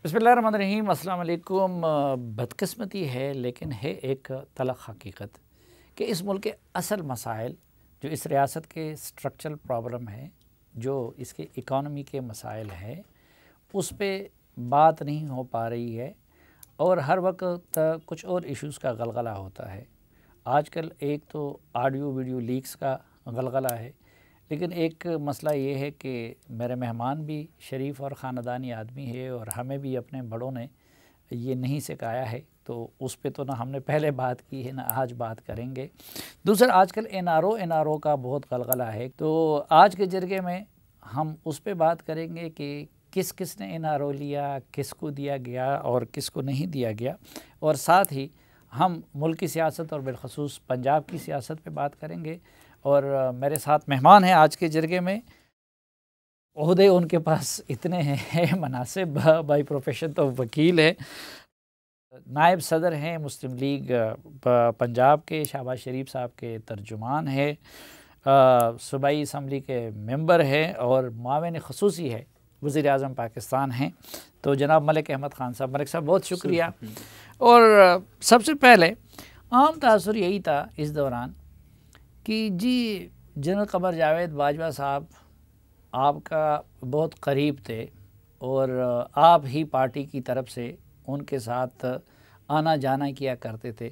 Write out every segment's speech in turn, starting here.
بسم اللہ الرحمن الرحیم، السلام علیکم۔ بدقسمتی ہے لیکن ہے ایک تلخ حقیقت کہ اس ملک کے اصل مسائل جو اس ریاست کے سٹرکچرل پرابلم ہے، جو اس کے اکانومی کے مسائل ہیں، اس پہ بات نہیں ہو پا رہی ہے اور ہر وقت کچھ اور ایشوز کا غلغلہ ہوتا ہے۔ آج کل ایک تو آڈیو ویڈیو لیکس کا غلغلہ ہے، لیکن ایک مسئلہ یہ ہے کہ میرے مہمان بھی شریف اور خاندانی آدمی ہے اور ہمیں بھی اپنے بڑوں نے یہ نہیں سکھایا ہے، تو اس پہ تو نہ ہم نے پہلے بات کی ہے نہ آج بات کریں گے۔ دوسرا، آج کل این آر او کا بہت غلغلہ ہے، تو آج کے جرگے میں ہم اس پہ بات کریں گے کہ کس کس نے این آر او لیا، کس کو دیا گیا اور کس کو نہیں دیا گیا، اور ساتھ ہی ہم ملک کی سیاست اور بالخصوص پنجاب کی سیاست پہ بات کریں گے۔ اور میرے ساتھ مہمان ہیں آج کے جرگے میں، عہدے ان کے پاس اتنے ہیں، مناصب، بائی پروفیشن تو وکیل ہے، نائب صدر ہیں مسلم لیگ پنجاب کے، شہباز شریف صاحب کے ترجمان ہے، صوبائی اسمبلی کے ممبر ہیں اور معاون خصوصی ہے، وزیر اعظم پاکستان ہیں، تو جناب ملک احمد خان صاحب۔ ملک صاحب بہت شکریہ۔ اور سب سے پہلے عام تاثر یہی تھا اس دوران کہ جی جنرل قمر جاوید باجوہ صاحب آپ کا بہت قریب تھے اور آپ ہی پارٹی کی طرف سے ان کے ساتھ آنا جانا کیا کرتے تھے،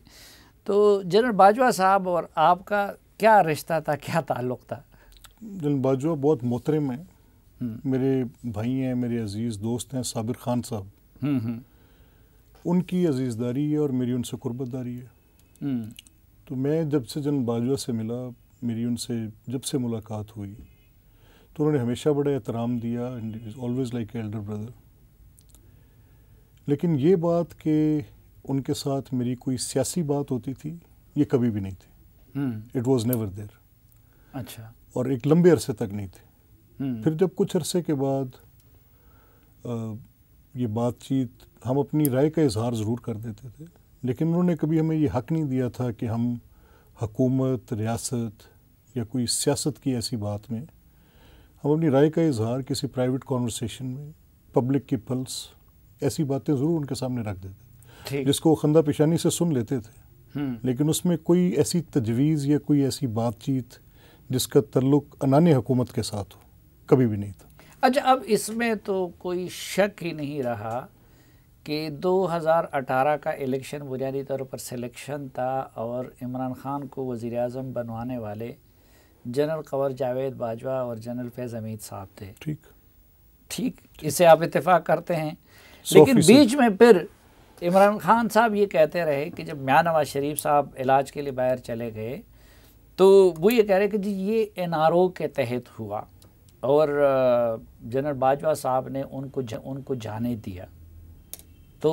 تو جنرل باجوہ صاحب اور آپ کا کیا رشتہ تھا، کیا تعلق تھا؟ جنرل باجوہ بہت محترم ہیں، میرے بھائی ہیں، میرے عزیز دوست ہیں، صابر خان صاحب، ان کی عزیزداری ہے اور میری ان سے قربت داری ہے۔ تو میں جب سے جنرل باجوہ سے ملا، میری ان سے جب سے ملاقات ہوئی تو انہوں نے ہمیشہ بڑا احترام دیا، and it is always like elder brother. لیکن یہ بات کہ ان کے ساتھ میری کوئی سیاسی بات ہوتی تھی، یہ کبھی بھی نہیں تھی، اٹ واز نیور دیر۔ اچھا۔ اور ایک لمبے عرصے تک نہیں تھی۔ پھر جب کچھ عرصے کے بعد یہ بات چیت، ہم اپنی رائے کا اظہار ضرور کر دیتے تھے، لیکن انہوں نے کبھی ہمیں یہ حق نہیں دیا تھا کہ ہم حکومت، ریاست یا کوئی سیاست کی ایسی بات میں ہم اپنی رائے کا اظہار کسی پرائیویٹ کانورسیشن میں، پبلک کی پلس، ایسی باتیں ضرور ان کے سامنے رکھ دیتے تھے جس کو وہ خندہ پیشانی سے سن لیتے تھے، لیکن اس میں کوئی ایسی تجویز یا کوئی ایسی بات چیت جس کا تعلق عنان حکومت کے ساتھ ہو، کبھی بھی نہیں تھا۔ اچھا، اب اس میں تو کوئی شک ہی نہیں رہا کہ 2018 کا الیکشن بنیادی طور پر سلیکشن تھا اور عمران خان کو وزیر اعظم بنوانے والے جنرل قمر جاوید باجوہ اور جنرل فیض حمید صاحب تھے۔ ٹھیک، اس سے آپ اتفاق کرتے ہیں، لیکن بیچ میں پھر عمران خان صاحب یہ کہتے رہے کہ جب میاں نواز شریف صاحب علاج کے لیے باہر چلے گئے تو وہ یہ کہہ رہے کہ جی یہ این آر او کے تحت ہوا اور جنرل باجوہ صاحب نے ان کو جانے دیا، تو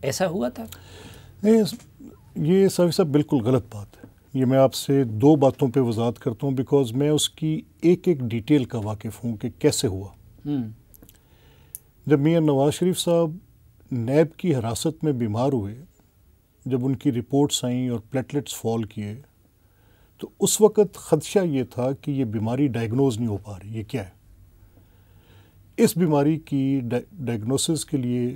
ایسا ہوا تھا؟ یہ صاحب بالکل غلط بات ہے۔ یہ میں آپ سے دو باتوں پہ وضاحت کرتا ہوں، بیکاز میں اس کی ایک ایک ڈیٹیل کا واقف ہوں کہ کیسے ہوا۔ جب میاں نواز شریف صاحب نیب کی حراست میں بیمار ہوئے، جب ان کی رپورٹس آئیں اور پلیٹلیٹس فال کیے، تو اس وقت خدشہ یہ تھا کہ یہ بیماری ڈائگنوز نہیں ہو پا رہی، یہ کیا ہے۔ اس بیماری کی ڈائگنوسس کے لیے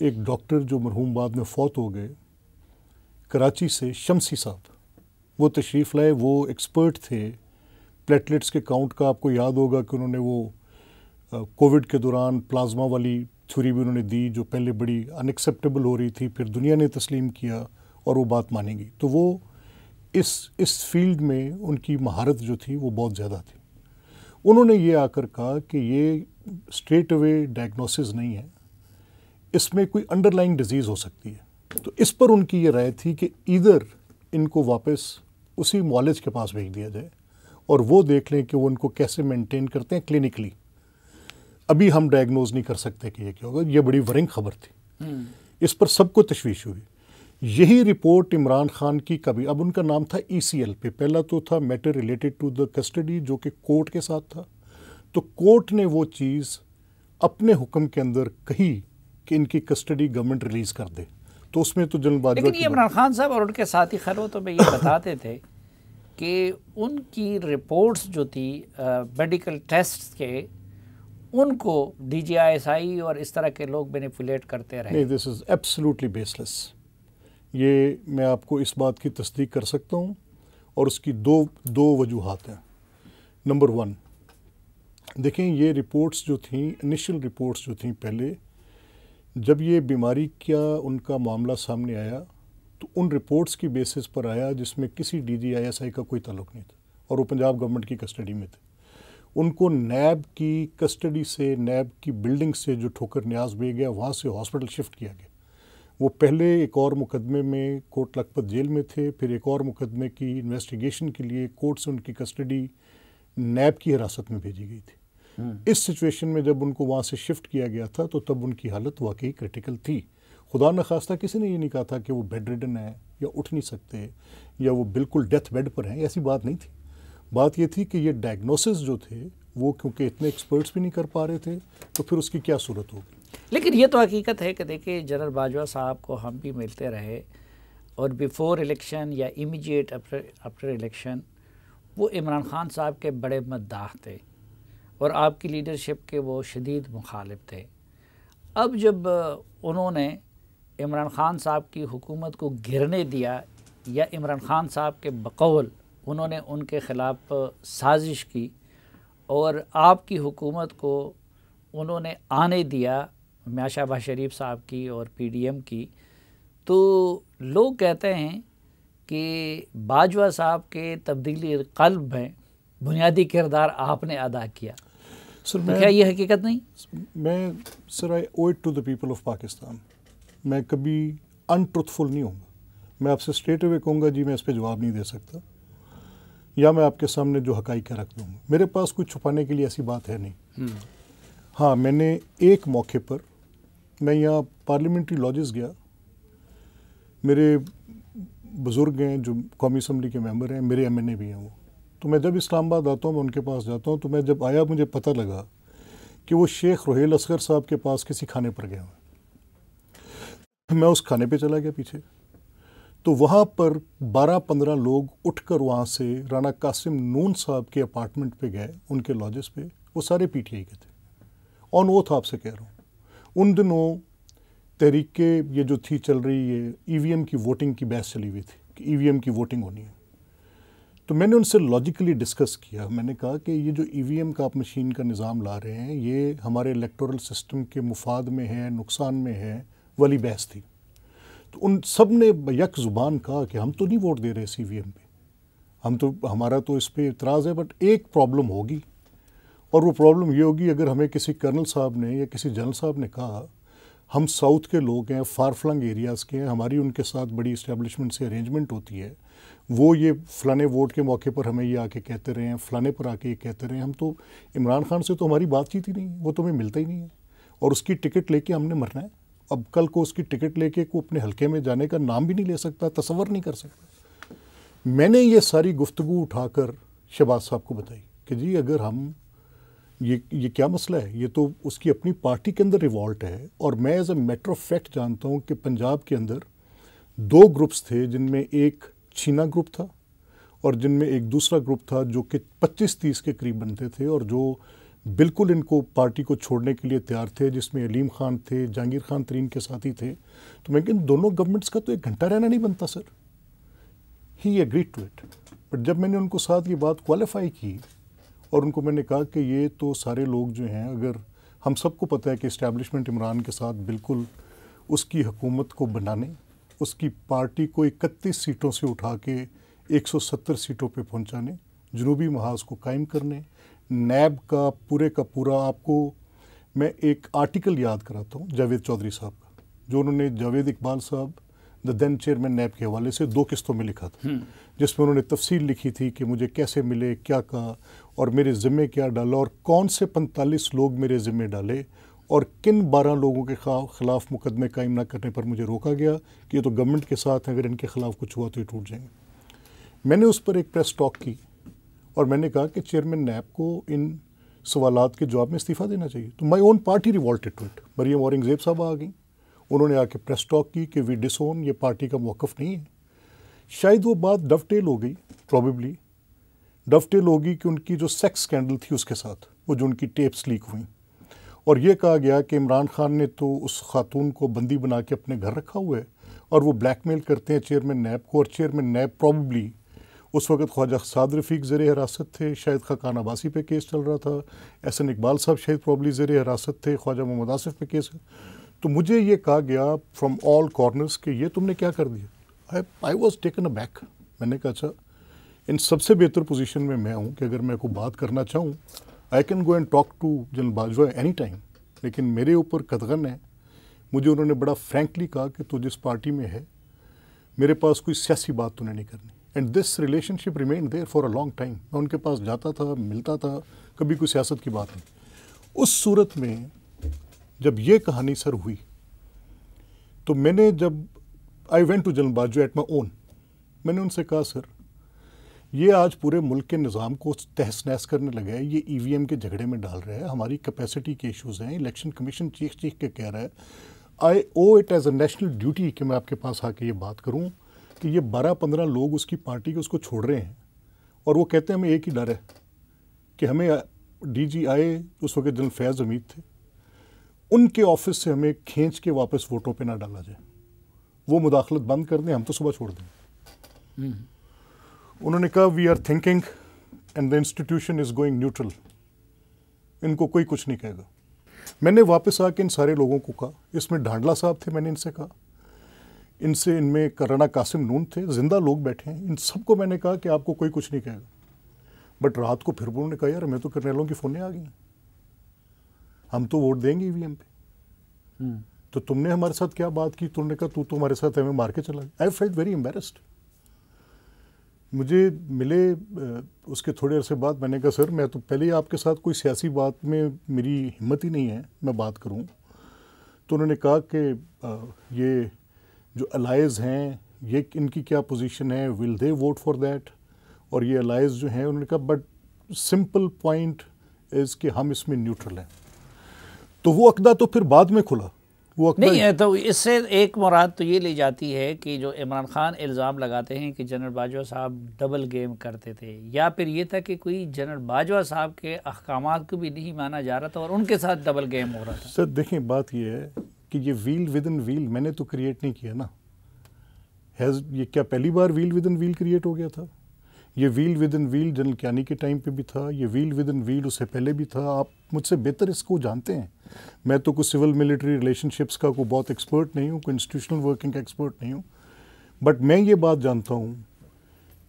ایک ڈاکٹر جو مرحوم بعد میں فوت ہو گئے، کراچی سے، شمسی صاحب، وہ تشریف لائے، وہ ایکسپرٹ تھے پلیٹلیٹس کے کاؤنٹ کا۔ آپ کو یاد ہوگا کہ انہوں نے وہ کووڈ کے دوران پلازما والی تھیوری بھی انہوں نے دی، جو پہلے بڑی ان ایکسیپٹیبل ہو رہی تھی، پھر دنیا نے تسلیم کیا اور وہ بات مانی گئی۔ تو وہ اس فیلڈ میں ان کی مہارت جو تھی وہ بہت زیادہ تھی۔ انہوں نے یہ آ کر کہا کہ یہ اسٹریٹ اوے ڈائگنوسس نہیں ہے، اس میں کوئی انڈر لائنگ ڈیزیز ہو سکتی ہے۔ تو اس پر ان کی یہ رائے تھی کہ ایدر ان کو واپس اسی معالج کے پاس بھیج دیا جائے اور وہ دیکھ لیں کہ وہ ان کو کیسے مینٹین کرتے ہیں کلینکلی۔ ابھی ہم ڈائگنوز نہیں کر سکتے کہ یہ کیا ہوگا۔ یہ بڑی ورنگ خبر تھی، اس پر سب کو تشویش ہوئی۔ یہی رپورٹ عمران خان کی کبھی، اب ان کا نام تھا ای سی ایل پہ، پہلا تو تھا matter related to the custody, جو کہ کورٹ کے ساتھ تھا، تو کورٹ نے وہ چیز اپنے حکم کے اندر کہی کہ ان کی کسٹڈی گورنمنٹ ریلیز کر دے، تو اس میں تو جنرل باجوہ، لیکن یہ عمران خان صاحب اور ان کے ساتھی خلوتوں میں یہ بتاتے تھے کہ ان کی رپورٹس جو تھی میڈیکل ٹیسٹ کے، ان کو D G I S I اور اس طرح کے لوگ مینیپولیٹ کرتے رہے؟ نہیں، دس از ایبسلیوٹلی بیس لیس. یہ میں آپ کو اس بات کی تصدیق کر سکتا ہوں، اور اس کی دو وجوہات ہیں. نمبر 1، دیکھیں یہ رپورٹس جو تھیں، انیشل رپورٹس جو تھیں پہلے، جب یہ بیماری کا ان کا معاملہ سامنے آیا تو ان رپورٹس کی بیسس پر آیا جس میں کسی D G I S I کا کوئی تعلق نہیں تھا، اور وہ پنجاب گورنمنٹ کی کسٹڈی میں تھے. ان کو نیب کی کسٹڈی سے، نیب کی بلڈنگ سے جو ٹھوکر نیاز بھیجا گیا، وہاں سے ہاسپٹل شفٹ کیا گیا. وہ پہلے ایک اور مقدمے میں کوٹ لکھپت جیل میں تھے، پھر ایک اور مقدمے کی انویسٹیگیشن کے لیے کورٹ سے ان کی کسٹڈی نیب کی حراست میں بھیجی گئی تھی. اس سچویشن میں جب ان کو وہاں سے شفٹ کیا گیا تھا تو تب ان کی حالت واقعی کرٹیکل تھی. خدا نخواستہ کسی نے یہ نہیں کہا تھا کہ وہ بیڈ ریڈن ہیں یا اٹھ نہیں سکتے یا وہ بالکل ڈیتھ بیڈ پر ہیں، ایسی بات نہیں تھی. بات یہ تھی کہ یہ ڈائگنوسس جو تھے وہ کیونکہ اتنے ایکسپرٹس بھی نہیں کر پا رہے تھے تو پھر اس کی کیا صورت ہوگی. لیکن یہ تو حقیقت ہے کہ دیکھیں جنرل باجوہ صاحب کو ہم بھی ملتے رہے، اور بیفور الیکشن یا امیجیٹ آفٹر الیکشن وہ عمران خان صاحب کے بڑے مداح تھے اور آپ کی لیڈرشپ کے وہ شدید مخالف تھے. اب جب انہوں نے عمران خان صاحب کی حکومت کو گرنے دیا، یا عمران خان صاحب کے بقول انہوں نے ان کے خلاف سازش کی اور آپ کی حکومت کو انہوں نے آنے دیا، میاں شہباز شریف صاحب کی اور پی ڈی ایم کی، تو لوگ کہتے ہیں کہ باجوہ صاحب کے تبدیلی قلب میں بنیادی کردار آپ نے ادا کیا. سر کیا یہ حقیقت نہیں؟ میں sir I owe it to the people of Pakistan. میں کبھی انٹروتھفل نہیں ہوں گا. میں آپ سے اسٹریٹ اوے کہوں گا جی میں اس پہ جواب نہیں دے سکتا، یا میں آپ کے سامنے جو حقائق رکھ دوں گا. میرے پاس کچھ چھپانے کے لیے ایسی بات ہے نہیں. ہاں، میں نے ایک موقع پر، میں یہاں پارلیمنٹری لاجز گیا، میرے بزرگ ہیں جو قومی اسمبلی کے ممبر ہیں، میرے ایم این اے بھی ہیں وہ، تو میں جب اسلام آباد آتا ہوں میں ان کے پاس جاتا ہوں، تو میں جب آیا مجھے پتہ لگا کہ وہ شیخ رحیل اصغر صاحب کے پاس کسی کھانے پر گیا ہوں. میں اس کھانے پہ چلا گیا پیچھے، تو وہاں پر 12-15 لوگ اٹھ کر وہاں سے رانا قاسم نون صاحب کے اپارٹمنٹ پہ گئے، ان کے لاجز پہ. وہ سارے پی ٹی آئی کے تھے. آن اوتھ آپ سے کہہ رہا ہوں. ان دنوں تحریک کے یہ جو تھی چل رہی یہ ای وی ایم کی ووٹنگ کی بحث چلی ہوئی تھی کہ ای وی ایم کی ووٹنگ ہونی ہے. تو میں نے ان سے لاجیکلی ڈسکس کیا. میں نے کہا کہ یہ جو ای وی ایم کا آپ مشین کا نظام لا رہے ہیں یہ ہمارے الیکٹورل سسٹم کے مفاد میں ہے، نقصان میں ہے والی بحث تھی. تو ان سب نے یک زبان کہا کہ ہم تو نہیں ووٹ دے رہے سی وی ایم پہ، ہمارا تو اس پہ اعتراض ہے، بٹ ایک پرابلم ہوگی، اور وہ پرابلم یہ ہوگی اگر ہمیں کسی کرنل صاحب نے یا کسی جنرل صاحب نے کہا ہم ساؤتھ کے لوگ ہیں، فار فلنگ ایریاز کے ہیں، ہماری ان کے ساتھ بڑی اسٹیبلشمنٹ سے ارینجمنٹ ہوتی ہے، وہ یہ فلانے ووٹ کے موقع پر ہمیں یہ آ کے کہتے رہے ہیں، فلانے پر آ کے یہ کہتے رہے ہیں، ہم تو عمران خان سے تو ہماری بات چیت ہی نہیں، وہ تو ہمیں ملتا ہی نہیں ہے، اور اس کی ٹکٹ لے کے ہم نے مرنا ہے. اب کل کو اس کی ٹکٹ لے کے کو اپنے حلقے میں جانے کا نام بھی نہیں لے سکتا، تصور نہیں کر سکتا. میں نے یہ ساری گفتگو اٹھا کر شہباز صاحب کو بتائی کہ جی اگر ہم یہ کیا مسئلہ ہے، یہ تو اس کی اپنی پارٹی کے اندر ریوالٹ ہے. اور میں as a matter of fact جانتا ہوں کہ پنجاب کے اندر 2 گروپس تھے، جن میں ایک چھینا گروپ تھا اور جن میں ایک دوسرا گروپ تھا جو کہ 25-30 کے قریب بنتے تھے اور جو بالکل ان کو پارٹی کو چھوڑنے کے لیے تیار تھے، جس میں علیم خان تھے، جہانگیر خان ترین کے ساتھی تھے. تو میں کہ ان دونوں گورنمنٹس کا تو 1 گھنٹہ رہنا نہیں بنتا سر. ہی ایگریڈ ٹو اٹ. بٹ جب میں نے ان کو ساتھ یہ بات کوالیفائی کی اور ان کو میں نے کہا کہ یہ تو سارے لوگ جو ہیں، اگر ہم سب کو پتہ ہے کہ اسٹیبلشمنٹ عمران کے ساتھ بالکل اس کی حکومت کو بنانے، اس کی پارٹی کو 31 سیٹوں سے اٹھا کے 170 سیٹوں پہ پہنچانے، جنوبی محاذ کو قائم کرنے، نیب کا پورا آپ کو میں ایک آرٹیکل یاد کراتا ہوں جاوید چودھری صاحب کا، جو انہوں نے جاوید اقبال صاحب دا دین چیئرمین نیب کے حوالے سے 2 قسطوں میں لکھا تھا، جس میں انہوں نے تفصیل لکھی تھی کہ مجھے کیسے ملے، کیا کہا اور میرے ذمے کیا ڈالا اور کون سے 45 لوگ میرے ذمے ڈالے اور کن 12 لوگوں کے خلاف مقدمے قائم نہ کرنے پر مجھے روکا گیا کہ یہ تو گورنمنٹ کے ساتھ اگر ان کے خلاف کچھ ہوا تو یہ ٹوٹ جائیں گے. میں نے اس پر ایک پریس ٹاک کی اور میں نے کہا کہ چیئرمین نیب کو ان سوالات کے جواب میں استعفیٰ دینا چاہیے. تو مائی اون party ریوالٹڈ to it. Maryam Aurangzeb صاحب آ گئیں، انہوں نے آ کے پریس ٹاک کی کہ وی ڈس اون، یہ پارٹی کا موقف نہیں ہے. شاید وہ بات ڈو ٹیل ہو گئی، پروبیبلی ڈو ٹیل ہوگی کہ ان کی جو سیکس سکینڈل تھی اس کے ساتھ، وہ جو ان کی ٹیپس لیک ہوئیں، اور یہ کہا گیا کہ عمران خان نے تو اس خاتون کو بندی بنا کے اپنے گھر رکھا ہوا ہے اور وہ بلیک میل کرتے ہیں چیئرمین نیب کو، اور چیئرمین نیب پرابیبلی اس وقت خواجہ سعد رفیق زیر حراست تھے، شاید خاقان عباسی پہ کیس چل رہا تھا، احسن اقبال صاحب شاید پرابلی زیر حراست تھے، خواجہ محمد آصف پہ کیس. تو مجھے یہ کہا گیا فرام آل کارنرز کہ یہ تم نے کیا کر دیا. I was taken a back. میں نے کہا اچھا ان سب سے بہتر پوزیشن میں ہوں کہ اگر میں کوئی بات کرنا چاہوں I can go and talk to general Bajwa any time, لیکن میرے اوپر قدغن ہے. مجھے انہوں نے بڑا فرینکلی کہا کہ تو جس پارٹی میں ہے میرے پاس کوئی سیاسی بات تو نہیں کرنی. And this relation ship remain there for a long time. میں ان کے پاس جاتا تھا، ملتا تھا، کبھی کوئی سیاست کی بات نہیں. اس صورت میں جب یہ کہانی سر ہوئی تو میں نے جب I went to general Bajwa at my own, میں نے ان سے کہا سر یہ آج پورے ملک کے نظام کو تہس نہس کرنے لگا ہے، یہ ای وی ایم کے جھگڑے میں ڈال رہا ہے، ہماری کیپیسٹی کے ایشوز ہیں، الیکشن کمیشن چیخ کے کہہ رہا ہے. I owe it as a national duty کہ میں آپ کے پاس آ کے یہ بات کروں کہ یہ 12-15 لوگ اس کی پارٹی کے اس کو چھوڑ رہے ہیں اور وہ کہتے ہیں ہمیں ایک ہی ڈر ہے کہ ہمیں ڈی جی آئے اس وقت جنرل فیاض حمید تھے، ان کے آفس سے ہمیں کھینچ کے واپس ووٹوں پہ نہ ڈالا جائے، وہ مداخلت بند کر دیں، ہم تو صبح چھوڑ دیں. انہوں نے کہا we are thinking and the institution is going neutral, ان کو کوئی کچھ نہیں کہے گا. میں نے واپس آ کے ان سارے لوگوں کو کہا، اس میں ڈھانڈلا صاحب تھے، میں نے ان سے کہا، ان میں رانا قاسم نون تھے، زندہ لوگ بیٹھے ہیں، ان سب کو میں نے کہا کہ آپ کو کوئی کچھ نہیں کہے گا. بٹ رات کو پھر انہوں نے کہا یار ہمیں تو کرنیلوں کی فونیں آ گئی ہیں، ہم تو ووٹ دیں گے ای وی ایم پہ، تو تم نے ہمارے ساتھ کیا بات کی؟ تم نے کہا تو ہمارے ساتھ ہمیں مار کے چلا گیا. I felt very embarrassed. مجھے ملے اس کے تھوڑے عرصے بعد، میں نے کہا سر میں تو پہلے ہی آپ کے ساتھ کوئی سیاسی بات میں میری ہمت ہی نہیں ہے میں بات کروں. تو انہوں نے کہا کہ یہ جو الائز ہیں یہ ان کی کیا پوزیشن ہے، ول دے ووٹ فار دیٹ، اور یہ الائز جو ہیں انہوں نے کہا بٹ سمپل پوائنٹ از کہ ہم اس میں نیوٹرل ہیں. تو وہ عقدہ تو پھر بعد میں کھلا، وہ عقدہ نہیں ہے. تو اس سے ایک مراد تو یہ لی جاتی ہے کہ جو عمران خان الزام لگاتے ہیں کہ جنرل باجوہ صاحب ڈبل گیم کرتے تھے، یا پھر یہ تھا کہ کوئی جنرل باجوہ صاحب کے احکامات کو بھی نہیں مانا جا رہا تھا اور ان کے ساتھ ڈبل گیم ہو رہا تھا. سر دیکھیں بات یہ ہے کہ یہ ویل ود ان ویل میں نے تو کریٹ نہیں کیا نا. یہ کیا پہلی بار wheel within wheel create ہو گیا تھا؟ یہ wheel within wheel general Kayani کے ٹائم پہ بھی تھا، یہ ویل ود ان ویل اس سے پہلے بھی تھا. آپ مجھ سے بہتر اس کو جانتے ہیں. میں تو کوئی سول ملٹری ریلیشن شپس کا کوئی بہت ایکسپرٹ نہیں ہوں، کوئی انسٹیٹیوشنل ورکنگ کا ایکسپرٹ نہیں ہوں. بٹ میں یہ بات جانتا ہوں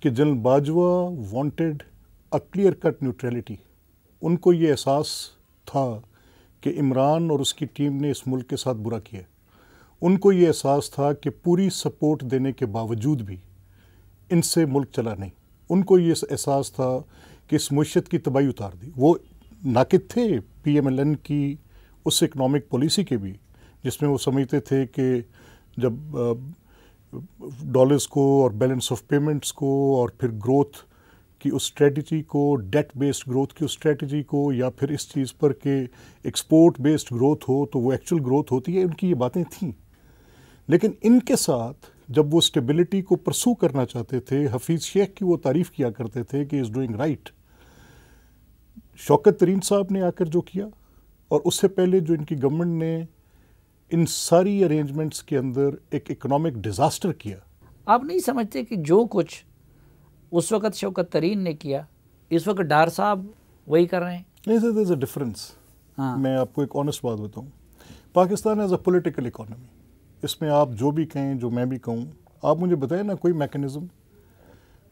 کہ general Bajwa wanted a clear cut neutrality. ان کو یہ احساس تھا کہ عمران اور اس کی ٹیم نے اس ملک کے ساتھ برا کیا. ان کو یہ احساس تھا کہ پوری سپورٹ دینے کے باوجود بھی ان سے ملک چلا نہیں. ان کو یہ احساس تھا کہ اس معیشت کی تباہی اتار دی. وہ ناقد تھے پی ایم ایل این کی اس اکنامک پالیسی کے بھی، جس میں وہ سمجھتے تھے کہ جب ڈالرز کو اور بیلنس آف پیمنٹس کو اور پھر گروتھ کی اس اسٹریٹجی کو، ڈیٹ بیسڈ گروتھ کی اس اسٹریٹجی کو، یا پھر اس چیز پر کہ ایکسپورٹ بیسڈ گروتھ ہو تو وہ ایکچوئل گروتھ ہوتی ہے، ان کی یہ باتیں تھیں. لیکن ان کے ساتھ جب وہ اسٹیبلٹی کو پرسو کرنا چاہتے تھے، حفیظ شیخ کی وہ تعریف کیا کرتے تھے کہ از ڈوئنگ رائٹ. شوکت ترین صاحب نے آ کر جو کیا، اور اس سے پہلے جو ان کی گورنمنٹ نے ان ساری ارینجمنٹس کے اندر ایک اکنامک ڈیزاسٹر کیا. آپ نہیں سمجھتے کہ جو کچھ اس وقت شوکت ترین نے کیا اس وقت ڈار صاحب وہی کر رہے ہیں؟ نہیں سر، دیر از اے ڈفرینس. میں آپ کو ایک آنیسٹ بات بتاؤں. Pakistan as a political economy, اس میں آپ جو بھی کہیں، جو میں بھی کہوں، آپ مجھے بتائیں نا کوئی میکنزم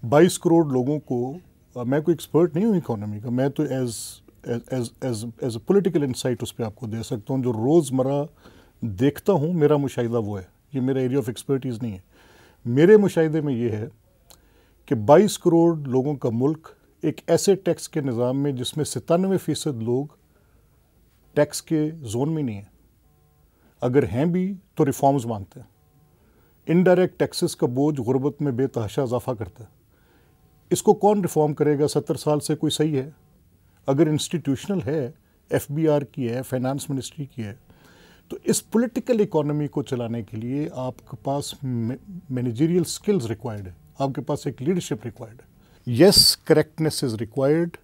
22 کروڑ لوگوں کو. میں کوئی ایکسپرٹ نہیں ہوں اکانومی کا، میں تو ایز اے پولیٹیکل انسائٹ اس پہ آپ کو دے سکتا ہوں. جو روزمرہ دیکھتا ہوں میرا مشاہدہ وہ ہے، یہ میرا ایریا آف ایکسپرٹیز نہیں ہے. میرے مشاہدے میں یہ ہے کہ 22 کروڑ لوگوں کا ملک ایک ایسے ٹیکس کے نظام میں جس میں 97% لوگ ٹیکس کے زون میں نہیں ہیں، اگر ہیں بھی تو ریفارمز مانگتے ہیں. انڈائریکٹ ٹیکسز کا بوجھ غربت میں بے تحاشا اضافہ کرتا ہے. اس کو کون ریفارم کرے گا؟ 70 سال سے کوئی صحیح ہے؟ اگر انسٹیٹیوشنل ہے، ایف بی آر کی ہے، فائنانس منسٹری کی ہے، تو اس پولیٹیکل اکانومی کو چلانے کے لیے آپ کے پاس مینیجریل سکلز ریکوائرڈ ہے، آپ کے پاس ایک لیڈرشپ ریکوائرڈ ہے. Yes, correctness is required,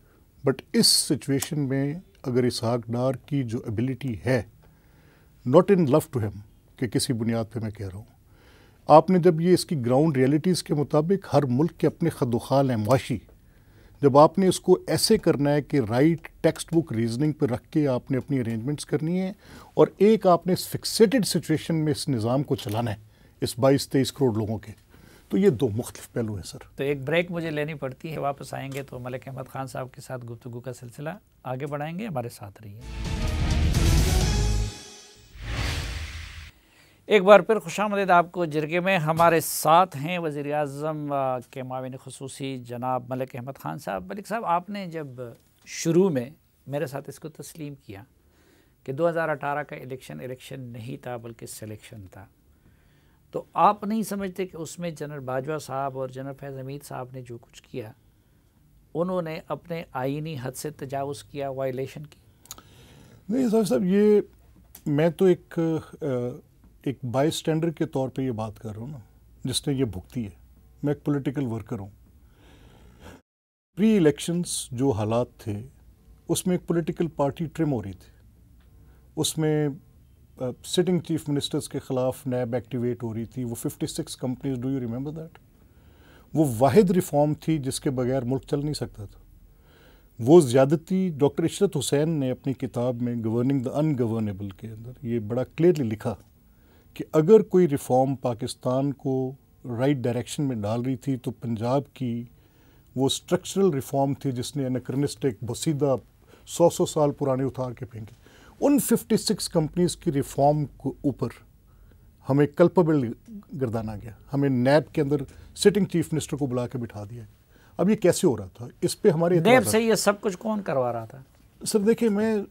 but اس سچویشن میں اگر اسحاق ڈار کی جو ایبلٹی ہے، not in love to him, کہ کسی بنیاد پہ میں کہہ رہا ہوں، آپ نے جب یہ اس کی گراؤنڈ ریئلٹیز کے مطابق ہر ملک کے اپنے خد و خال ہیں معاشی، جب آپ نے اس کو ایسے کرنا ہے کہ رائٹ ٹیکسٹ بک ریزننگ پہ رکھ کے آپ نے اپنی ارینجمنٹس کرنی ہے، اور ایک آپ نے اس فکسیٹڈ سچویشن میں اس نظام کو چلانا ہے، اس 22-23 کروڑ لوگوں کے، تو یہ دو مختلف پہلو ہیں سر۔ تو ایک بریک مجھے لینی پڑتی ہے، واپس آئیں گے تو ملک احمد خان صاحب کے ساتھ گفتگو کا سلسلہ آگے بڑھائیں گے، ہمارے ساتھ رہیے۔ ایک بار پھر خوش آمدید آپ کو جرگے میں۔ ہمارے ساتھ ہیں وزیر اعظم کے معاون خصوصی جناب ملک احمد خان صاحب۔ ملک صاحب، آپ نے جب شروع میں میرے ساتھ اس کو تسلیم کیا کہ 2018 کا الیکشن نہیں تھا بلکہ سلیکشن تھا، تو آپ نہیں سمجھتے کہ اس میں جنرل باجوہ صاحب اور جنرل فیض حمید صاحب نے جو کچھ کیا، انہوں نے اپنے آئینی حد سے تجاوز کیا، وائلیشن کی؟ نہیں صاحب، یہ میں تو ایک بائی اسٹینڈر کے طور پہ یہ بات کر رہا ہوں نا، جس نے یہ بھگتی ہے۔ میں ایک پولیٹیکل ورکر ہوں۔ پری الیکشنز جو حالات تھے، اس میں ایک پولیٹیکل پارٹی ٹرم ہو رہی تھی، اس میں سٹنگ چیف منسٹرز کے خلاف نیب ایکٹیویٹ ہو رہی تھی، وہ 56 companies, do you remember that? وہ واحد ریفارم تھی جس کے بغیر ملک چل نہیں سکتا تھا۔ وہ زیادتی ڈاکٹر عشرت حسین نے اپنی کتاب میں گورننگ دا ان گورنیبل کے اندر یہ بڑا کلیئرلی لکھا کہ اگر کوئی ریفارم پاکستان کو رائٹ ڈائریکشن میں ڈال رہی تھی تو پنجاب کی وہ اسٹرکچرل ریفارم تھی جس نے انکرنسٹک بسیدہ 100 سال پرانے اتار کے پھینکے۔ ان 56 کمپنیز کی ریفارم کو اوپر ہمیں کلپبل گردانا گیا، ہمیں نیب کے اندر سٹنگ چیف منسٹر کو بلا کے بٹھا دیا۔ اب یہ کیسے ہو رہا تھا؟ اس پہ ہمارے نیب سے یہ سب کچھ کون کروا رہا تھا؟ سر دیکھیں، میں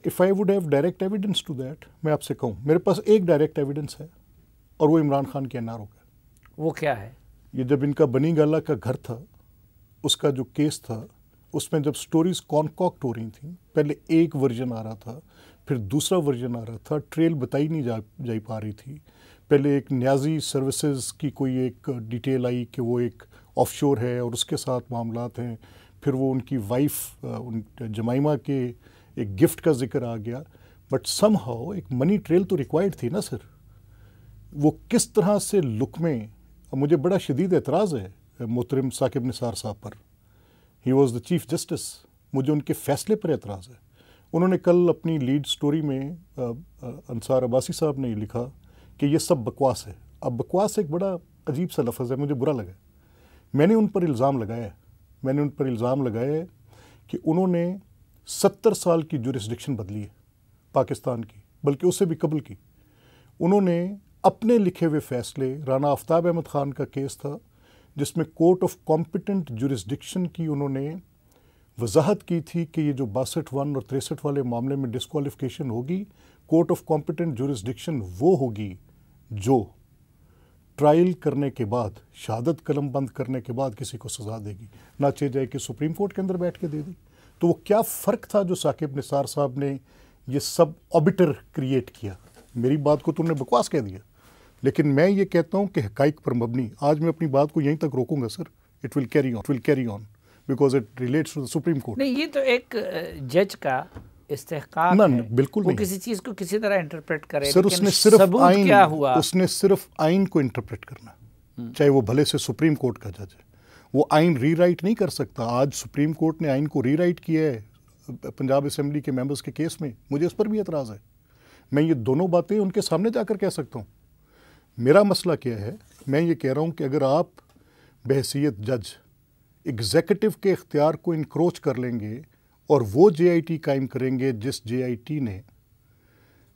if I would have direct evidence to that، میں آپ سے کہوں میرے پاس ایک ڈائریکٹ ایویڈنس ہے، اور وہ عمران خان کے NRO کا۔ وہ کیا ہے؟ یہ جب ان کا بنی گالہ کا گھر تھا، اس کا جو کیس تھا، اس میں جب سٹوریز کانکاکٹ ہو رہی تھیں، پہلے ایک ورژن آ رہا تھا، پھر دوسرا ورژن آ رہا تھا، ٹریل بتائی نہیں جائی پا رہی تھی۔ پہلے ایک نیازی سروسز کی کوئی ایک ڈیٹیل آئی کہ وہ ایک آف شور ہے اور اس کے ساتھ معاملات ہیں، پھر وہ ان کی وائف جمائمہ کے ایک گفٹ کا ذکر آ گیا، بٹ سم ہاؤ ایک منی ٹریل تو ریکوائرڈ تھی نا سر۔ وہ کس طرح سے لک میں، مجھے بڑا شدید اعتراض ہے محترم ثاقب نثار صاحب پر، he was the chief justice, مجھے ان کے فیصلے پر اعتراض ہے۔ انہوں نے کل اپنی لیڈ سٹوری میں انصار عباسی صاحب نے یہ لکھا کہ یہ سب بکواس ہے۔ اب بکواس ایک بڑا عجیب سا لفظ ہے، مجھے برا لگا۔ میں نے ان پر الزام لگایا ہے کہ انہوں نے 70 سال کی جورسڈکشن بدلی ہے پاکستان کی، بلکہ اس سے بھی قبل کی۔ انہوں نے اپنے لکھے ہوئے فیصلے، رانا آفتاب احمد خان کا کیس تھا جس میں کورٹ آف کمپیٹنٹ جورسڈکشن کی انہوں نے وضاحت کی تھی کہ یہ جو 62 اور 63 والے معاملے میں ڈسکوالیفیکیشن ہوگی، کورٹ آف کمپیٹنٹ جورسڈکشن وہ ہوگی جو ٹرائل کرنے کے بعد، شہادت قلم بند کرنے کے بعد کسی کو سزا دے گی، نہ چاہے جائے کہ سپریم کورٹ کے اندر بیٹھ کے دے دی۔ تو وہ کیا فرق تھا جو ثاقب نثار صاحب نے یہ سب آبیٹر کریٹ کیا؟ میری بات کو تم نے بکواس کہہ دیا، لیکن میں یہ کہتا ہوں کہ حقائق پر مبنی، آج میں اپنی بات کو یہیں تک روکوں گا sir, it will carry on because it relates to the supreme court. نہیں، یہ تو ایک جج کا استحقاق ہے، بالکل وہ کسی چیز کو کسی طرح انٹرپریٹ کرے، سر اس نے صرف آئین کو انٹرپریٹ کرنا، چاہے وہ بھلے سے سپریم کورٹ کا جج ہے، وہ آئین ری رائٹ نہیں کر سکتا۔ آج سپریم کورٹ نے آئین کو ری رائٹ کیا ہے پنجاب اسمبلی کے ممبرز کے کیس میں، مجھے اس پر بھی اعتراض ہے۔ میں یہ دونوں باتیں ان کے سامنے جا کر کہہ سکتا ہوں۔ میرا مسئلہ کیا ہے؟ میں یہ کہہ رہا ہوں کہ اگر آپ بحیثیت جج ایگزیکٹو کے اختیار کو انکروچ کر لیں گے اور وہ JIT قائم کریں گے جس JIT نے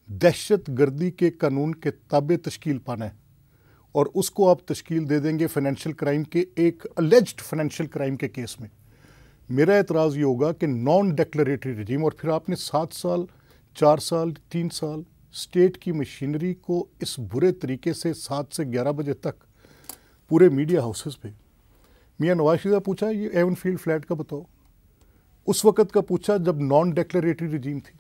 دہشت گردی کے قانون کے تابع تشکیل پانا ہے، اور اس کو آپ تشکیل دے دیں گے فائنینشیل کرائم کے، ایک الیجڈ فائنینشیل کرائم کے کیس میں، میرا اعتراض یہ ہوگا کہ نان ڈیکلریٹری رجیم، اور پھر آپ نے 7 سال 4 سال 3 سال اسٹیٹ کی مشینری کو اس برے طریقے سے 7 سے 11 بجے تک پورے میڈیا ہاؤسز پہ، میاں نواز شریف پوچھا یہ ایون فیلڈ فلیٹ کا بتاؤ، اس وقت کا پوچھا جب نان ڈیکلریٹری رجیم تھی،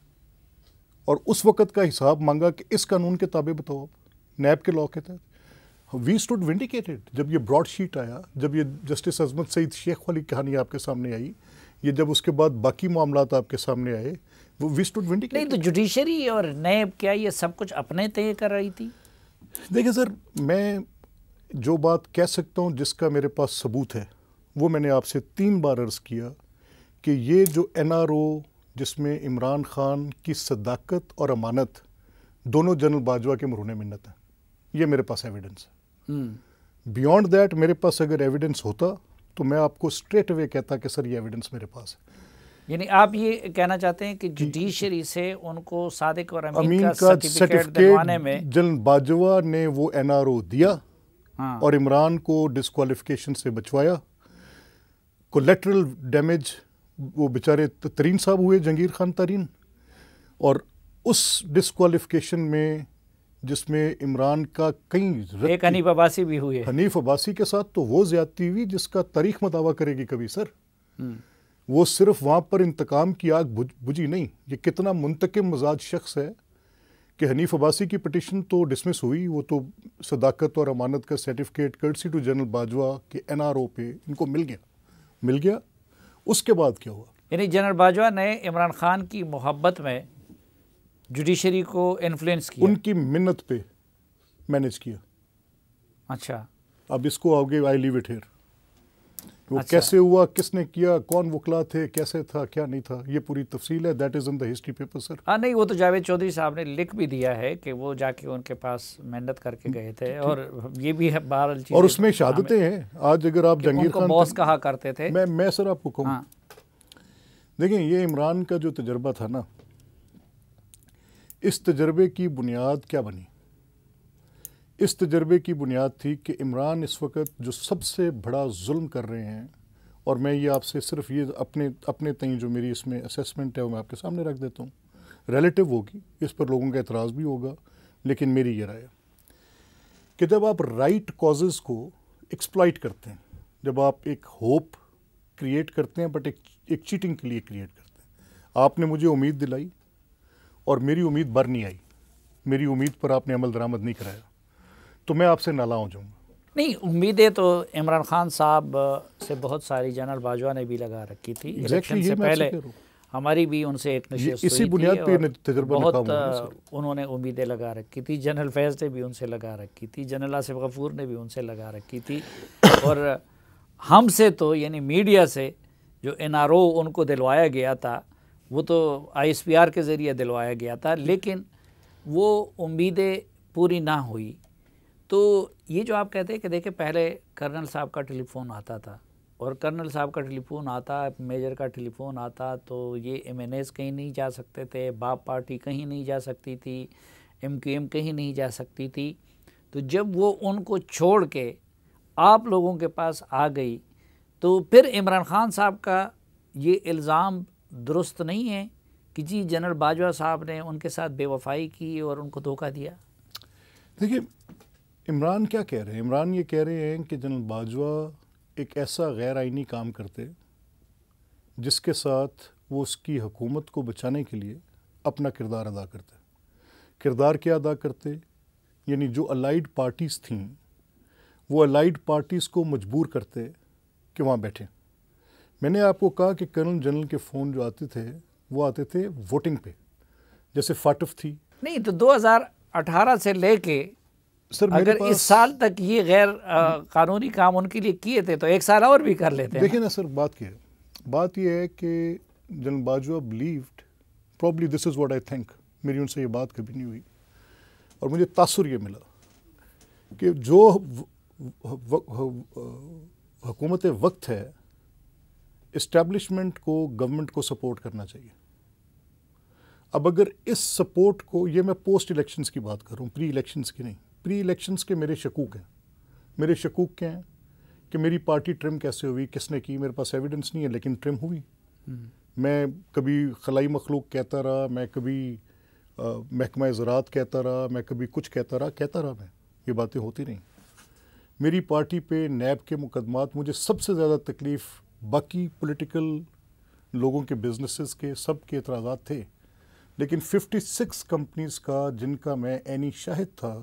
اور اس وقت کا حساب مانگا کہ اس قانون کے تابع بتاؤ آپ نیب کے لاء کے تحت۔ وی اسٹوڈ ونڈیکیٹڈ جب یہ براڈ شیٹ آیا، جب یہ جسٹس عظمت سعید شیخ والی کہانی آپ کے سامنے آئی، یہ جب اس کے بعد باقی معاملات آپ کے سامنے آئے وہ وی اسٹوڈ ونڈیکیٹڈ. نہیں تو جوڈیشری اور نیب کیا یہ سب کچھ اپنے طے کر رہی تھی؟ دیکھیں سر، میں جو بات کہہ سکتا ہوں جس کا میرے پاس ثبوت ہے وہ میں نے آپ سے 3 بار عرض کیا کہ یہ جو NRO جس میں عمران خان کی صداقت اور امانت دونوں جنرل باجوہ کے مرہون منت ہیں، یہ میرے پاس ایویڈنس ہے. بیونڈ دیٹ میرے پاس اگر ایویڈنس ہوتا تو میں آپ کو اسٹریٹ اوے کہتا کہ سر یہ ایویڈنس میرے پاس ہے. یعنی آپ یہ کہنا چاہتے ہیں کہ جوڈیشری سے ان کو صادق اور امین کا سرٹیفکیٹ دلوانے میں جنرل باجوہ نے وہ NRO دیا اور عمران کو ڈسکوالیفیکیشن سے بچوایا. کولیٹرل ڈیمیج وہ بیچارے ترین صاحب ہوئے، جہانگیر خان ترین، اور اس ڈسکوالیفیکیشن میں جس میں عمران کا ایک حنیف عباسی بھی ہوئے، حنیف عباسی کے ساتھ تو وہ زیادتی ہوئی جس کا تاریخ مداوع کرے گی کبھی سر. وہ صرف وہاں پر انتقام کی آگ بجھی نہیں، یہ کتنا منتقم مزاج شخص ہے کہ حنیف عباسی کی پٹیشن تو ڈسمس ہوئی، وہ تو صداقت اور امانت کا certificate courtesy to general Bajwa کے NRO پہ ان کو مل گیا. اس کے بعد کیا ہوا؟ یعنی جنرل باجوہ نے عمران خان کی محبت میں جوڈیشری کو انفلوئنس کیا، ان کی منت پہ مینیج کیا. اچھا، اب اس کو آگے آئی لیو اٹ ہیئر. وہ کیسے ہوا، کس نے کیا، کون وکلا تھے، کیسے تھا، کیا نہیں تھا، یہ پوری تفصیل ہے. That is in the history paper sir. ہاں نہیں، وہ تو جاوید چودھری صاحب نے لکھ بھی دیا ہے کہ وہ جا کے ان کے پاس محنت کر کے گئے تھے، اور یہ بھی ہے بہرحال چیز، اور اس میں شہادتیں ہیں. آج اگر آپ جہانگیر خان باس کہا کرتے تھے. میں سر آپ کو کہوں، دیکھیں یہ عمران کا جو تجربہ تھا نا، اس تجربے کی بنیاد کیا بنی؟ اس تجربے کی بنیاد تھی کہ عمران اس وقت جو سب سے بڑا ظلم کر رہے ہیں، اور میں یہ آپ سے صرف یہ اپنے تئیں جو میری اس میں اسیسمنٹ ہے وہ میں آپ کے سامنے رکھ دیتا ہوں. ریلیٹیو ہوگی، اس پر لوگوں کا اعتراض بھی ہوگا، لیکن میری یہ رائے ہے کہ جب آپ رائٹ کازز کو ایکسپلائٹ کرتے ہیں، جب آپ ایک ہوپ کریٹ کرتے ہیں بٹ ایک چیٹنگ کے لیے کریٹ کرتے ہیں. آپ نے مجھے امید دلائی اور میری امید بر نہیں آئی، میری امید پر آپ نے عمل درآمد نہیں کرایا، تو میں آپ سے نالاں ہو جاؤں گا. نہیں، امیدیں تو عمران خان صاحب سے بہت ساری جنرل باجوہ نے بھی لگا رکھی تھی. الیکشن سے پہلے ہماری بھی ان سے ایک نشست اسی بنیاد پہ تجربہ بہت انہوں نے امیدیں لگا رکھی تھی. جنرل فیض نے بھی ان سے لگا رکھی تھی، جنرل آصف غفور نے بھی ان سے لگا رکھی تھی، اور ہم سے تو یعنی میڈیا سے جو NRO ان کو دلوایا گیا تھا وہ تو ISPR کے ذریعے دلوایا گیا تھا، لیکن وہ امیدیں پوری نہ ہوئی. تو یہ جو آپ کہتے ہیں کہ دیکھیں پہلے کرنل صاحب کا ٹیلی فون آتا تھا، اور کرنل صاحب کا ٹیلی فون آتا، میجر کا ٹیلی فون آتا، تو یہ MNAs کہیں نہیں جا سکتے تھے، باپ پارٹی کہیں نہیں جا سکتی تھی، MQM کہیں نہیں جا سکتی تھی. تو جب وہ ان کو چھوڑ کے آپ لوگوں کے پاس آ گئی تو پھر عمران خان صاحب کا یہ الزام درست نہیں ہے کہ جی جنرل باجوہ صاحب نے ان کے ساتھ بے وفائی کی اور ان کو دھوکہ دیا. دیکھیے عمران کیا کہہ رہے ہیں؟ عمران یہ کہہ رہے ہیں کہ جنرل باجوہ ایک ایسا غیر آئینی کام کرتے جس کے ساتھ وہ اس کی حکومت کو بچانے کے لیے اپنا کردار ادا کرتے. کردار کیا ادا کرتے؟ یعنی جو الائیڈ پارٹیز تھیں وہ الائیڈ پارٹیز کو مجبور کرتے کہ وہاں بیٹھیں. میں نے آپ کو کہا کہ کرنل جنرل کے فون جو آتے تھے وہ آتے تھے ووٹنگ پہ، جیسے فاٹف تھی. نہیں تو 2018 سے لے کے سر اگر اس سال تک یہ غیر قانونی کام ان کے لیے کیے تھے تو ایک سال اور بھی کر لیتے ہیں. دیکھیں نا سر، بات کیا ہے، بات یہ ہے کہ general Bajwa believed probably this is what I think, میری ان سے یہ بات کبھی نہیں ہوئی، اور مجھے تاثر یہ ملا کہ جو حکومت وقت ہے اسٹیبلشمنٹ کو، گورنمنٹ کو سپورٹ کرنا چاہیے. اب اگر اس سپورٹ کو، یہ میں پوسٹ الیکشنز کی بات کر رہا ہوں، پری الیکشنز کی نہیں. پری الیکشنز کے میرے شکوک ہیں. میرے شکوک کیا ہیں کہ میری پارٹی ٹرم کیسے ہوئی، کس نے کی، میرے پاس ایویڈنس نہیں ہے، لیکن ٹرم ہوئی. میں کبھی خلائی مخلوق کہتا رہا، میں کبھی محکمہ زراعت کہتا رہا، میں کبھی کچھ کہتا رہا، میں یہ باتیں ہوتی نہیں. میری پارٹی پہ نیب کے مقدمات، مجھے سب سے زیادہ تکلیف باقی پولیٹیکل لوگوں کے بزنسز کے سب کے اعتراضات تھے، لیکن 56 کمپنیز کا جن کا میں عینی شاہد تھا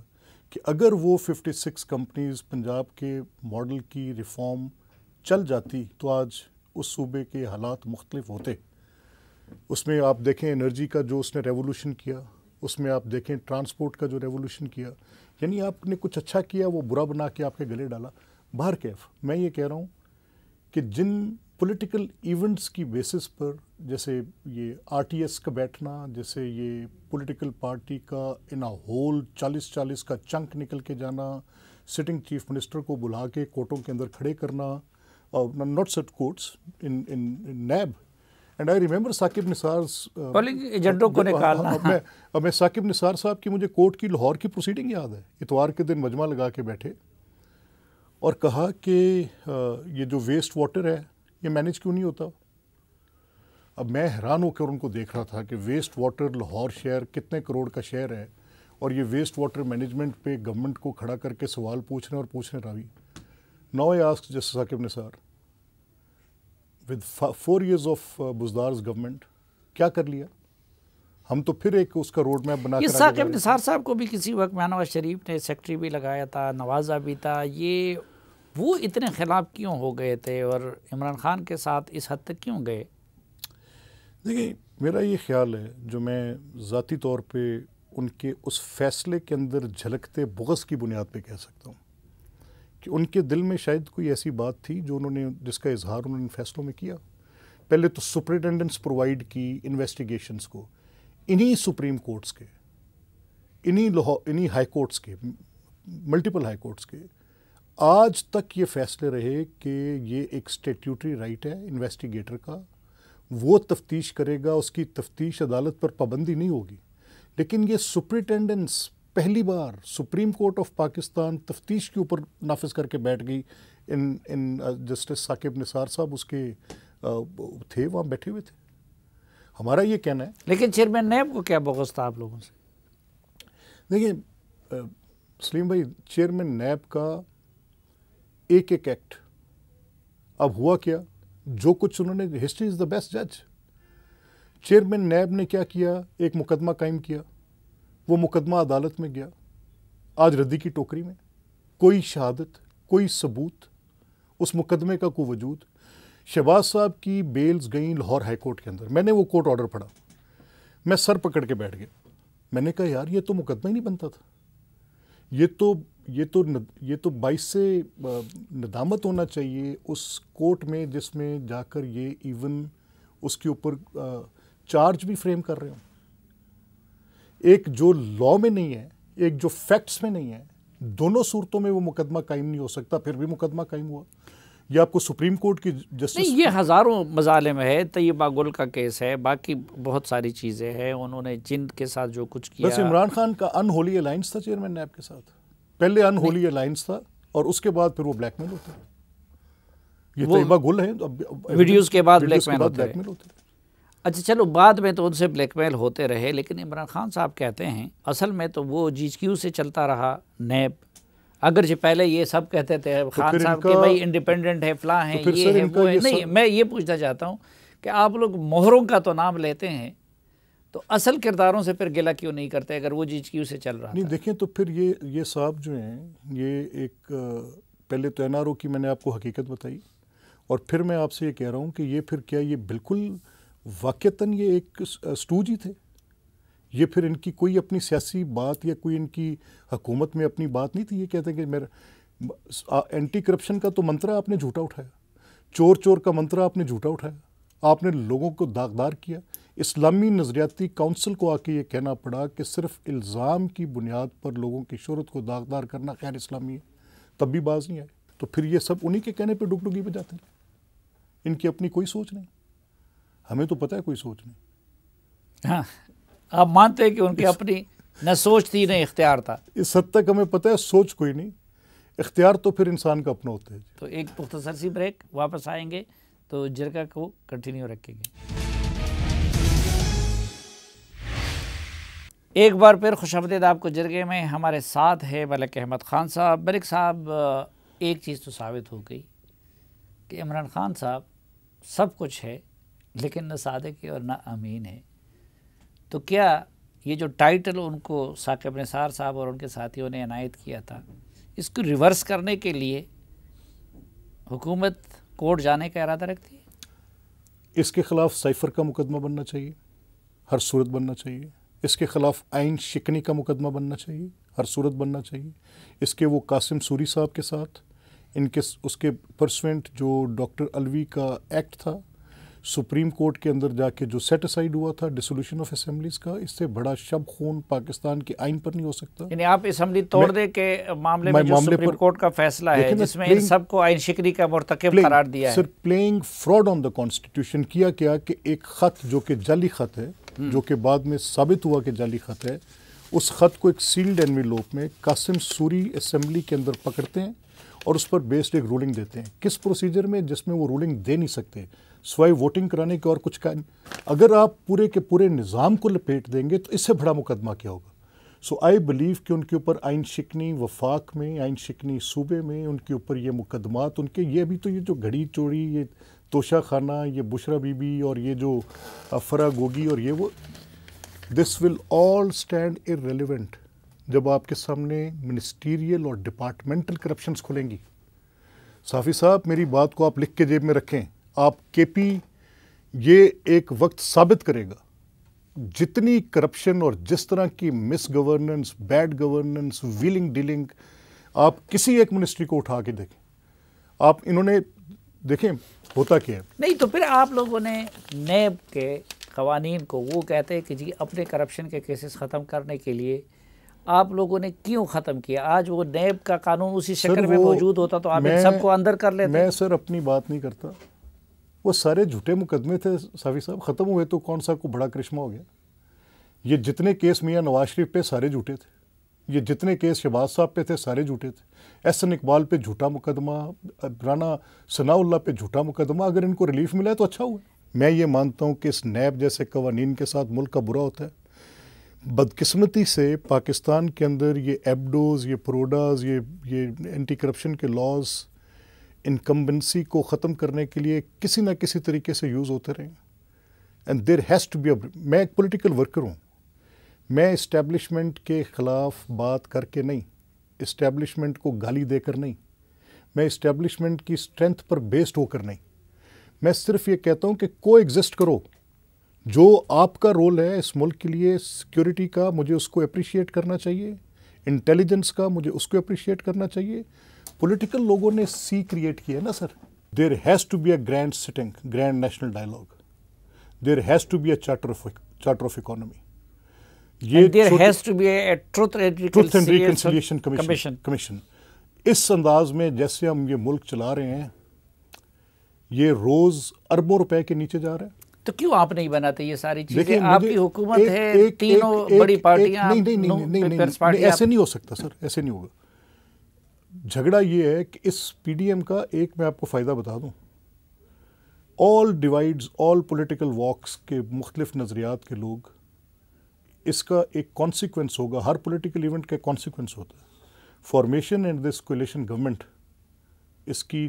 کہ اگر وہ 56 کمپنیز پنجاب کے ماڈل کی ریفارم چل جاتی تو آج اس صوبے کے حالات مختلف ہوتے. اس میں آپ دیکھیں انرجی کا جو اس نے ریولوشن کیا، اس میں آپ دیکھیں ٹرانسپورٹ کا جو ریولوشن کیا، یعنی آپ نے کچھ اچھا کیا وہ برا بنا کے آپ کے گلے ڈالا. باہر کیف میں یہ کہہ رہا ہوں کہ جن پولیٹیکل ایونٹس کی بیسس پر، جیسے یہ آر ٹی ایس کا بیٹھنا، جیسے یہ پولیٹیکل پارٹی کا ان اے ہول 40 کا چنک نکل کے جانا، سٹنگ چیف منسٹر کو بلا کے کورٹوں کے اندر کھڑے کرنا، اور not sit courts in NAB. And I remember Saqib Nisar polling ایجنٹوں کو نکالنا. میں ثاقب نثار صاحب کی مجھے کورٹ کی لاہور کی پروسیڈنگ یاد ہے. اتوار کے دن مجمع لگا کے بیٹھے اور کہا کہ یہ جو ویسٹ واٹر ہے یہ مینیج کیوں نہیں ہوتا. اب میں حیران ہو کر ان کو دیکھ رہا تھا کہ ویسٹ واٹر لاہور شہر کتنے کروڑ کا شہر ہے، اور یہ ویسٹ واٹر مینجمنٹ پہ گورنمنٹ کو کھڑا کر کے سوال پوچھنے اور پوچھنے Ravi. Now I ask justice Saqib Nisar with 4 years of Buzdar's government کیا کر لیا؟ ہم تو پھر ایک اس کا روڈ میپ بنا کر ثاقب نثار صاحب کو بھی کسی وقت نواز شریف نے سیکٹری بھی لگایا تھا، نوازا بھی تھا. یہ وہ اتنے خلاف کیوں ہو گئے تھے اور عمران خان کے ساتھ اس حد تک کیوں گئے؟ دیکھیں میرا یہ خیال ہے، جو میں ذاتی طور پہ ان کے اس فیصلے کے اندر جھلکتے بغض کی بنیاد پہ کہہ سکتا ہوں کہ ان کے دل میں شاید کوئی ایسی بات تھی جو انہوں نے، جس کا اظہار انہوں نے فیصلوں میں کیا. پہلے تو سپرنٹینڈنٹس پرووائڈ کی انویسٹیگیشنز کو انہی سپریم کورٹس کے، انہی ہائی کورٹس کے، ملٹیپل ہائی کورٹس کے. آج تک یہ فیصلے رہے کہ یہ ایک اسٹیٹیوٹری رائٹ ہے انویسٹیگیٹر کا، وہ تفتیش کرے گا، اس کی تفتیش عدالت پر پابندی نہیں ہوگی. لیکن یہ سپرنٹینڈنٹس پہلی بار سپریم کورٹ آف پاکستان تفتیش کے اوپر نافذ کر کے بیٹھ گئی. ان جسٹس ثاقب نثار صاحب اس کے تھے، وہاں بیٹھے ہوئے تھے. ہمارا یہ کہنا ہے. لیکن چیئرمین نیب کو کیا بغض تھا آپ لوگوں سے؟ دیکھیں سلیم بھائی، چیئرمین نیب کا ایک ایکٹ، اب ہوا کیا، جو کچھ انہوں نے، ہسٹری از دا بیسٹ جج. چیئرمین نیب نے کیا کیا؟ ایک مقدمہ قائم کیا، وہ مقدمہ عدالت میں گیا، آج ردی کی ٹوکری میں، کوئی شہادت، کوئی ثبوت اس مقدمے کا کوئی وجود. شہباز صاحب کی بیلز گئیں لاہور ہائی کورٹ کے اندر. میں نے وہ کورٹ آرڈر پڑھا، میں سر پکڑ کے بیٹھ گیا. میں نے کہا یار یہ تو مقدمہ ہی نہیں بنتا تھا. یہ تو باعث سے ندامت ہونا چاہیے اس کورٹ میں جس میں جا کر یہ ایون اس کے اوپر چارج بھی فریم کر رہے ہوں. ایک جو لا میں نہیں ہے، ایک جو فیکٹس میں نہیں ہے، دونوں صورتوں میں وہ مقدمہ قائم نہیں ہو سکتا. پھر بھی مقدمہ قائم ہوا. یہ آپ کو سپریم کورٹ کی جسٹس، نہیں، یہ ہزاروں مظالم ہے. طیبہ گل کا کیس ہے، باقی بہت ساری چیزیں ہیں. انہوں نے جن کے ساتھ جو کچھ کیا، بس عمران خان کا ان ہولی الائنس تھا چیئرمین نیب کے ساتھ. پہلے ان ہولی الائنس تھا اور اس کے بعد پھر وہ بلیک میل ہوتا ہے. یہ طیبہ گل ہے، ویڈیوز کے بعد بلیک میل ہوتے ہیں. اچھا چلو، بعد میں تو ان سے بلیک میل ہوتے رہے، لیکن عمران خان صاحب کہتے ہیں اصل میں تو وہ جی کیو سے چلتا رہا نیب. اگرچہ پہلے یہ سب کہتے تھے خان صاحب کہ بھائی انڈیپینڈنٹ ہے، فلاں ہے، یہ ہے، وہ ہے. نہیں، میں یہ پوچھنا چاہتا ہوں کہ آپ لوگ مہروں کا تو نام لیتے ہیں، تو اصل کرداروں سے پھر گلہ کیوں نہیں کرتے اگر وہ جی کیو سے چل رہا نہیں. دیکھیں تو پھر یہ صاحب جو ہیں، یہ ایک پہلے تو این آر او کی میں نے آپ کو حقیقت بتائی، اور پھر میں آپ سے یہ کہہ رہا ہوں کہ یہ پھر کیا یہ بالکل واقعتاً یہ ایک اسٹوج ہی تھے. یہ پھر ان کی کوئی اپنی سیاسی بات یا کوئی ان کی حکومت میں اپنی بات نہیں تھی. یہ کہتے ہیں کہ میرا اینٹی کرپشن کا تو منترا آپ نے جھوٹا اٹھایا، چور کا منترا آپ نے جھوٹا اٹھایا، آپ نے لوگوں کو داغدار کیا. اسلامی نظریاتی کونسل کو آ کے یہ کہنا پڑا کہ صرف الزام کی بنیاد پر لوگوں کی شہرت کو داغدار کرنا غیر اسلامی ہے، تب بھی باز نہیں آئے. تو پھر یہ سب انہی کے کہنے پہ ڈگڈگی پہ جاتے ہیں. ان کی اپنی کوئی سوچ نہیں. ہمیں تو پتہ ہے کوئی سوچ نہیں. ہاں، آپ مانتے ہیں کہ ان کی اپنی نہ سوچ تھی نہ اختیار تھا. اس حد تک ہمیں پتہ ہے سوچ کوئی نہیں، اختیار تو پھر انسان کا اپنا ہوتا ہے. تو ایک مختصر سی بریک، واپس آئیں گے تو جرگہ کو کنٹینیو رکھیں گے. ایک بار پھر خوش آمدید آپ کو جرگے میں. ہمارے ساتھ ہے ملک احمد خان صاحب. ملک صاحب، ایک چیز تو ثابت ہو گئی کہ عمران خان صاحب سب کچھ ہے لیکن نہ صادق ہے اور نہ امین ہے. تو کیا یہ جو ٹائٹل ان کو ثاقب نثار صاحب اور ان کے ساتھیوں نے عنایت کیا تھا، اس کو ریورس کرنے کے لیے حکومت کورٹ جانے کا ارادہ رکھتی ہے؟ اس کے خلاف سائفر کا مقدمہ بننا چاہیے، ہر صورت بننا چاہیے. اس کے خلاف آئین شکنی کا مقدمہ بننا چاہیے، ہر صورت بننا چاہیے. اس کے وہ قاسم سوری صاحب کے ساتھ اس کے پرسوینٹ جو ڈاکٹر الوی کا ایکٹ تھا سپریم کورٹ کے اندر جا کے جو سیٹ اسائڈ ہوا تھا ڈیسولوشن آف اسمبلیز کا، اس سے بڑا شب خون پاکستان کے آئین پر نہیں ہو سکتا. یعنی آپ اسمبلی توڑ دے کے معاملے میں جو سپریم کورٹ کا فیصلہ ہے جس میں ان سب کو آئین شکنی کا مرتکب قرار دیا ہے. Sir playing fraud on the constitution کیا کہ ایک خط جو کہ جعلی خط ہے، جو کہ بعد میں ثابت ہوا کہ جعلی خط ہے، اس خط کو ایک سیلڈ انویلوپ میں قاسم سوری اسمبلی کے اندر پکڑتے ہیں اور اس پر بیسڈ ایک رولنگ دیتے ہیں. کس پروسیجر میں؟ جس میں وہ رولنگ دے نہیں سکتے سوائے ووٹنگ کرانے کے اور کچھ کا. اگر آپ پورے کے پورے نظام کو لپیٹ دیں گے تو اس سے بڑا مقدمہ کیا ہوگا؟ سو آئی بلیو کہ ان کے اوپر آئین شکنی وفاق میں، آئین شکنی صوبے میں ان کے اوپر یہ مقدمات، ان کے یہ ابھی تو یہ جو گھڑی چوری، یہ توشہ خانہ، یہ بشرا بی بی اور یہ جو فرا گوگی اور یہ وہ، دس ول آل اسٹینڈ irrelevant جب آپ کے سامنے منسٹیریل اور ڈپارٹمنٹل کرپشنز کھلیں گی. صافی صاحب میری بات کو آپ لکھ کے جیب میں رکھیں. آپ کے پی یہ ایک وقت ثابت کرے گا جتنی کرپشن اور جس طرح کی misgovernance, bad governance, wheeling dealing, آپ کسی ایک منسٹری کو اٹھا کے دیکھیں. آپ انہوں نے دیکھیں ہوتا کیا ہے. نہیں تو پھر آپ لوگوں نے نیب کے قوانین کو وہ کہتے ہیں کہ جی اپنے کرپشن کے کیسز ختم کرنے کے لیے آپ لوگوں نے کیوں ختم کیا؟ آج وہ نیب کا قانون اسی شکل میں موجود ہوتا تو آپ ان سب کو اندر کر لیتے. میں سر اپنی بات نہیں کرتا، وہ سارے جھوٹے مقدمے تھے صافی صاحب، ختم ہوئے تو کون سا کو بڑا کرشمہ ہو گیا. یہ جتنے کیس میاں نواز شریف پہ سارے جھوٹے تھے، یہ جتنے کیس شہباز صاحب پہ تھے سارے جھوٹے تھے. احسن اقبال پہ جھوٹا مقدمہ، رانا ثناء اللہ پہ جھوٹا مقدمہ. اگر ان کو ریلیف ملا ہے تو اچھا ہوا. میں یہ مانتا ہوں کہ اس نیب جیسے قوانین کے ساتھ ملک کا برا ہوتا ہے. بدقسمتی سے پاکستان کے اندر یہ ایبڈوز، یہ پروڈاز، یہ اینٹی کرپشن کے لاز انکمبنسی کو ختم کرنے کے لیے کسی نہ کسی طریقے سے یوز ہوتے رہے. And there has to be میں ایک پولیٹیکل ورکر ہوں. میں اسٹیبلشمنٹ کے خلاف بات کر کے نہیں، اسٹیبلشمنٹ کو گالی دے کر نہیں، میں اسٹیبلشمنٹ کی اسٹرینتھ پر بیسڈ ہو کر نہیں. میں صرف یہ کہتا ہوں کہ کو ایگزسٹ کرو. جو آپ کا رول ہے اس ملک کے لیے سیکیورٹی کا، مجھے اس کو اپریشیٹ کرنا چاہیے. انٹیلیجنس کا مجھے اس کو اپریشیٹ کرنا چاہیے. پولیٹیکل لوگوں نے سی کریٹ کیا ہے نا sir. There has to be a grand sitting, grand national dialogue. There has to be a charter of economy. There has to be a truth and reconciliation commission. اس انداز میں جیسے ہم یہ ملک چلا رہے ہیں، یہ روز اربوں روپے کے نیچے جا رہا ہے. تو کیوں آپ نہیں بناتے یہ ساری چیزیں؟ آپ کی حکومت ہے، تینوں بڑی پارٹیاں. نہیں ایسے نہیں ہو سکتا سر، ایسے نہیں ہوگا. جھگڑا یہ ہے کہ اس پی ڈی ایم کا ایک میں آپ کو فائدہ بتا دوں. آل ڈیوائڈز، آل پولیٹیکل واکس کے مختلف نظریات کے لوگ، اس کا ایک کانسیکوینس ہوگا. ہر پولیٹیکل ایونٹ کا کانسیکوینس ہوتا ہے. Formation and this coalition government, اس کی